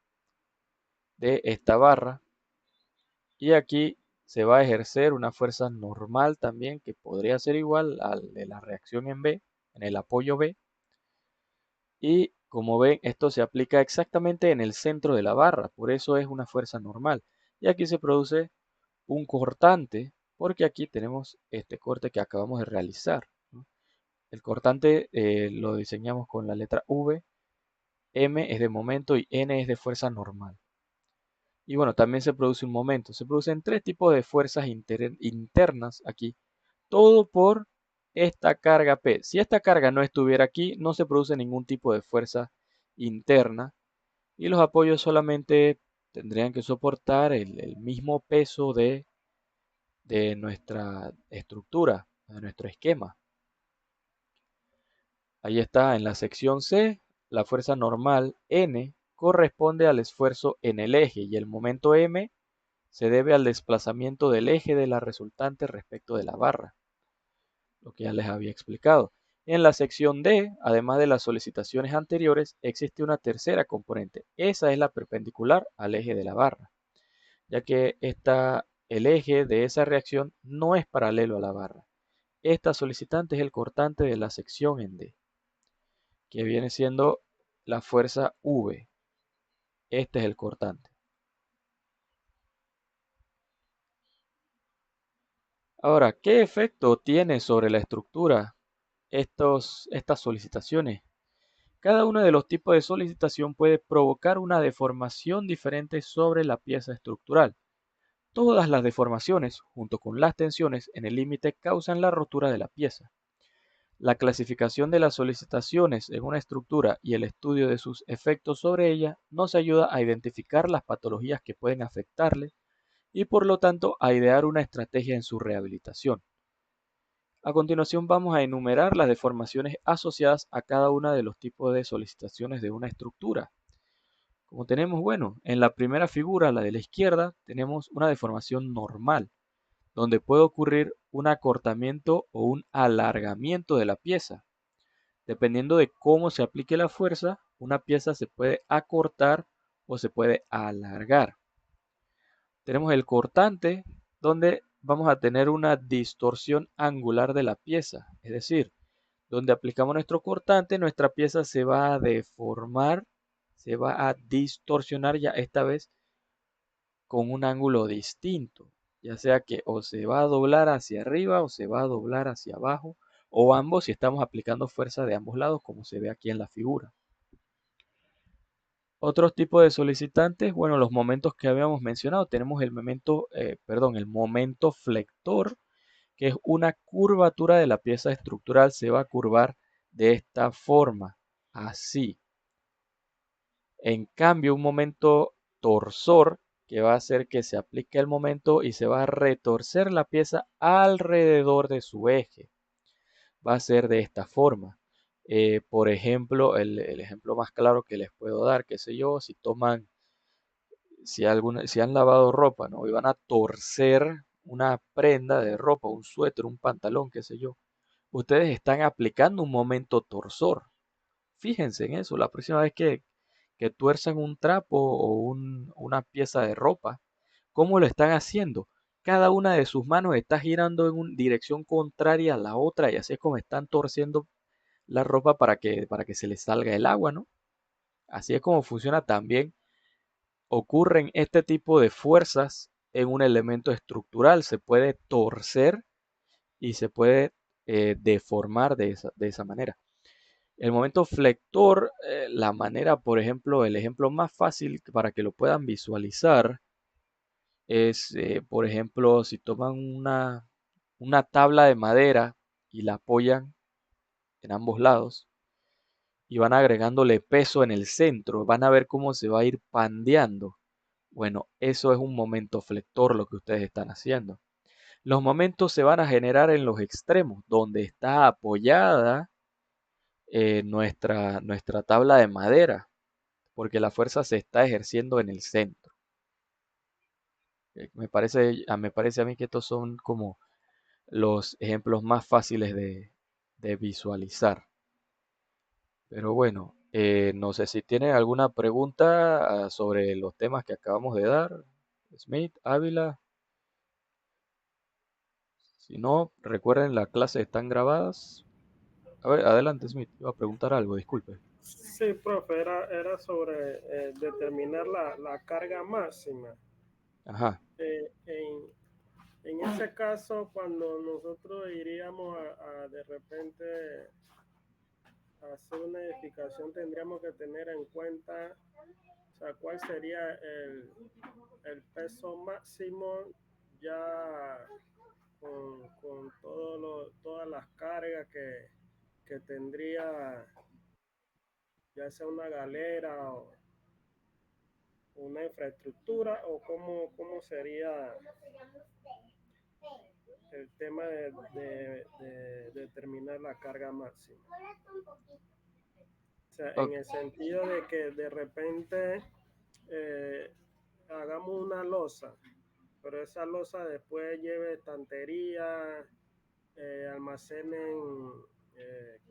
S1: de esta barra y aquí se va a ejercer una fuerza normal también que podría ser igual al de la reacción en B, en el apoyo B. Y como ven, esto se aplica exactamente en el centro de la barra, por eso es una fuerza normal. Y aquí se produce un cortante, porque aquí tenemos este corte que acabamos de realizar, ¿no? El cortante lo diseñamos con la letra V, M es de momento y N es de fuerza normal. Y bueno, también se produce un momento. Se producen tres tipos de fuerzas internas aquí. Todo por esta carga P. Si esta carga no estuviera aquí, no se produce ningún tipo de fuerza interna. Y los apoyos solamente tendrían que soportar el mismo peso de nuestra estructura, de nuestro esquema. Ahí está en la sección C, la fuerza normal N corresponde al esfuerzo en el eje y el momento M se debe al desplazamiento del eje de la resultante respecto de la barra, lo que ya les había explicado. En la sección D, además de las solicitaciones anteriores, existe una tercera componente. Esa es la perpendicular al eje de la barra, ya que el eje de esa reacción no es paralelo a la barra. Esta solicitante es el cortante de la sección en D, que viene siendo la fuerza V. Este es el cortante. Ahora, ¿qué efecto tiene sobre la estructura estas solicitaciones? Cada uno de los tipos de solicitación puede provocar una deformación diferente sobre la pieza estructural. Todas las deformaciones, junto con las tensiones en el límite, causan la rotura de la pieza. La clasificación de las solicitaciones en una estructura y el estudio de sus efectos sobre ella nos ayuda a identificar las patologías que pueden afectarle y por lo tanto a idear una estrategia en su rehabilitación. A continuación vamos a enumerar las deformaciones asociadas a cada uno de los tipos de solicitaciones de una estructura. Como tenemos, bueno, en la primera figura, la de la izquierda, tenemos una deformación normal, donde puede ocurrir un acortamiento o un alargamiento de la pieza. Dependiendo de cómo se aplique la fuerza, una pieza se puede acortar o se puede alargar. Tenemos el cortante, donde vamos a tener una distorsión angular de la pieza, es decir, donde aplicamos nuestro cortante, nuestra pieza se va a deformar, se va a distorsionar ya esta vez con un ángulo distinto, ya sea que o se va a doblar hacia arriba o se va a doblar hacia abajo, o ambos si estamos aplicando fuerza de ambos lados, como se ve aquí en la figura. Otros tipos de solicitantes, bueno, los momentos que habíamos mencionado, tenemos el momento flector, que es una curvatura de la pieza estructural, se va a curvar de esta forma, así. En cambio, un momento torsor, que va a hacer que se aplique el momento y se va a retorcer la pieza alrededor de su eje. Va a ser de esta forma. Por ejemplo, el ejemplo más claro que les puedo dar, qué sé yo, si han lavado ropa, ¿no? Y van a torcer una prenda de ropa, un suéter, un pantalón, qué sé yo. Ustedes están aplicando un momento torsor. Fíjense en eso, la próxima vez que tuerzan un trapo o una pieza de ropa, ¿cómo lo están haciendo? Cada una de sus manos está girando en una dirección contraria a la otra y así es como están torciendo la ropa para que se les salga el agua, ¿no? Así es como funciona también. Ocurren este tipo de fuerzas en un elemento estructural. Se puede torcer y se puede deformar de esa manera. El momento flector, la manera, por ejemplo, el ejemplo más fácil para que lo puedan visualizar es, por ejemplo, si toman una tabla de madera y la apoyan en ambos lados y van agregándole peso en el centro, van a ver cómo se va a ir pandeando. Bueno, eso es un momento flector lo que ustedes están haciendo. Los momentos se van a generar en los extremos, donde está apoyada nuestra tabla de madera, porque la fuerza se está ejerciendo en el centro. Me parece a mí que estos son como los ejemplos más fáciles de visualizar. Pero bueno, no sé si tienen alguna pregunta sobre los temas que acabamos de dar. Smith, Ávila. Si no, recuerden, las clases están grabadas. A ver, adelante, Smith. Iba a preguntar algo, disculpe.
S2: Sí, profe, era sobre determinar la carga máxima.
S1: Ajá.
S2: Eh, en ese caso, cuando nosotros iríamos de repente hacer una edificación, tendríamos que tener en cuenta, o sea, cuál sería el peso máximo ya con todas las cargas que tendría, ya sea una galera o una infraestructura, o cómo sería el tema de determinar la carga máxima. O sea,
S1: O-
S2: en el sentido de que de repente eh, hagamos una losa, pero esa losa después lleve estantería, almacenen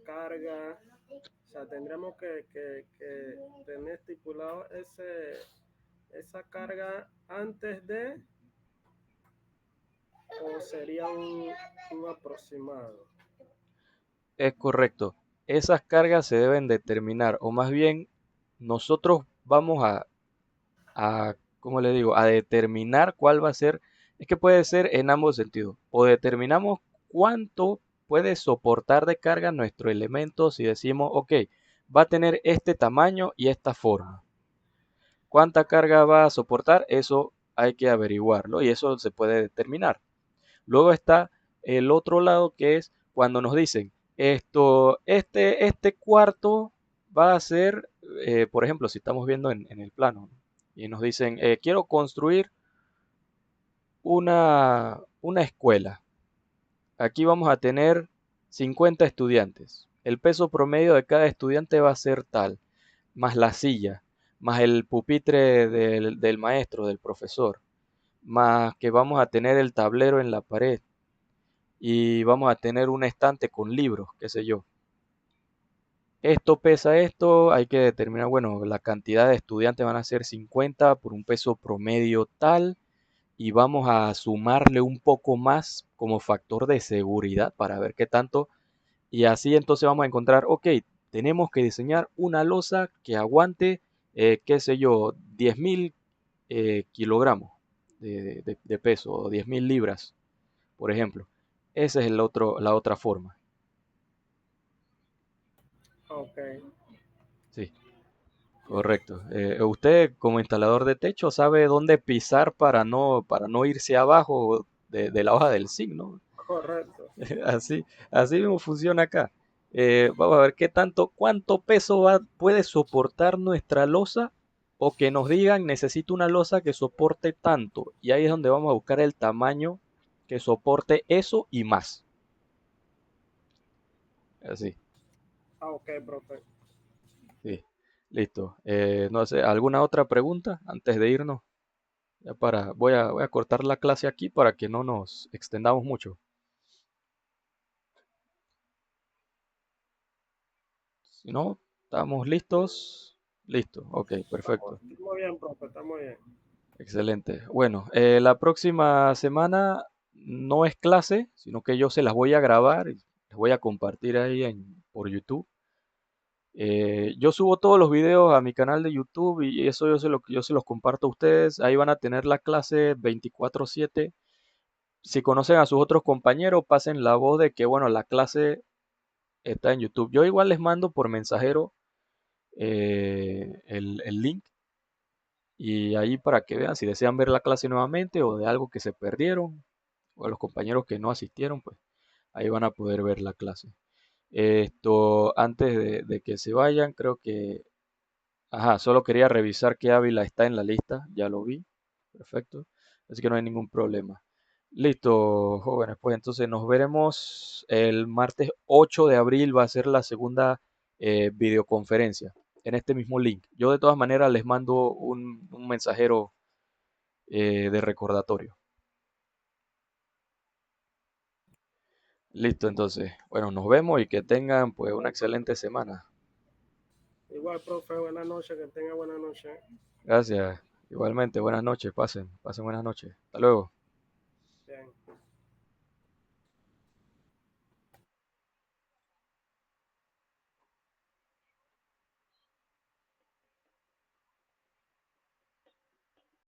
S2: carga. O sea, tendremos que tener estipulado esa carga antes de, o sería un aproximado.
S1: es correcto. Esas cargas se deben determinar, o más bien, nosotros vamos ¿cómo le digo? A determinar cuál va a ser. Es que puede ser en ambos sentidos. O determinamos cuánto puede soportar de carga nuestro elemento si decimos, ok, va a tener este tamaño y esta forma. ¿Cuánta carga va a soportar? Eso hay que averiguarlo y eso se puede determinar. Luego está el otro lado que es cuando nos dicen este cuarto va a ser, por ejemplo, si estamos viendo en el plano, ¿no? Y nos dicen, quiero construir una escuela. Aquí vamos a tener 50 estudiantes. El peso promedio de cada estudiante va a ser tal, más la silla, más el pupitre del maestro, del profesor, más que vamos a tener el tablero en la pared y vamos a tener un estante con libros, qué sé yo. Esto pesa esto, hay que determinar, bueno, la cantidad de estudiantes van a ser 50 por un peso promedio tal y vamos a sumarle un poco más como factor de seguridad para ver qué tanto. Y así entonces vamos a encontrar, ok, tenemos que diseñar una losa que aguante, qué sé yo, 10.000 kilogramos de peso o 10.000 libras, por ejemplo. Esa es la otra forma.
S2: Ok,
S1: Sí, correcto. Usted como instalador de techo sabe dónde pisar para no irse abajo de la hoja del zinc, ¿no?
S2: correcto.
S1: Así, así mismo funciona acá. Vamos a ver cuánto peso puede soportar nuestra losa o que nos digan necesito una losa que soporte tanto. Y ahí es donde vamos a buscar el tamaño que soporte eso y más. Así,
S2: Ok, profe.
S1: sí, listo. No sé, ¿alguna otra pregunta antes de irnos? Voy a cortar la clase aquí para que no nos extendamos mucho. Si no, estamos listos. Listo, ok, perfecto.
S2: Estamos bien, profe, estamos bien.
S1: Excelente. Bueno, la próxima semana no es clase, sino que yo se las voy a grabar y las voy a compartir ahí por YouTube. Yo subo todos los videos a mi canal de YouTube y eso yo se los comparto a ustedes. Ahí van a tener la clase 24/7. Si conocen a sus otros compañeros, pasen la voz de que, bueno, la clase está en YouTube. Yo igual les mando por mensajero el link y ahí para que vean si desean ver la clase nuevamente o de algo que se perdieron o a los compañeros que no asistieron, pues ahí van a poder ver la clase. Esto, antes de que se vayan, creo que, ajá, solo quería revisar que Ávila está en la lista, ya lo vi, perfecto, así que no hay ningún problema. Listo, jóvenes, pues entonces nos veremos el martes 8 de abril, va a ser la segunda videoconferencia en este mismo link. Yo de todas maneras les mando un mensajero de recordatorio. Listo, entonces, bueno, nos vemos y que tengan pues una
S2: Igual, profe.
S1: excelente semana.
S2: Igual, profe, buenas noches, que tenga buena noche.
S1: Gracias. Igualmente, buenas noches, pasen buenas noches. Hasta luego.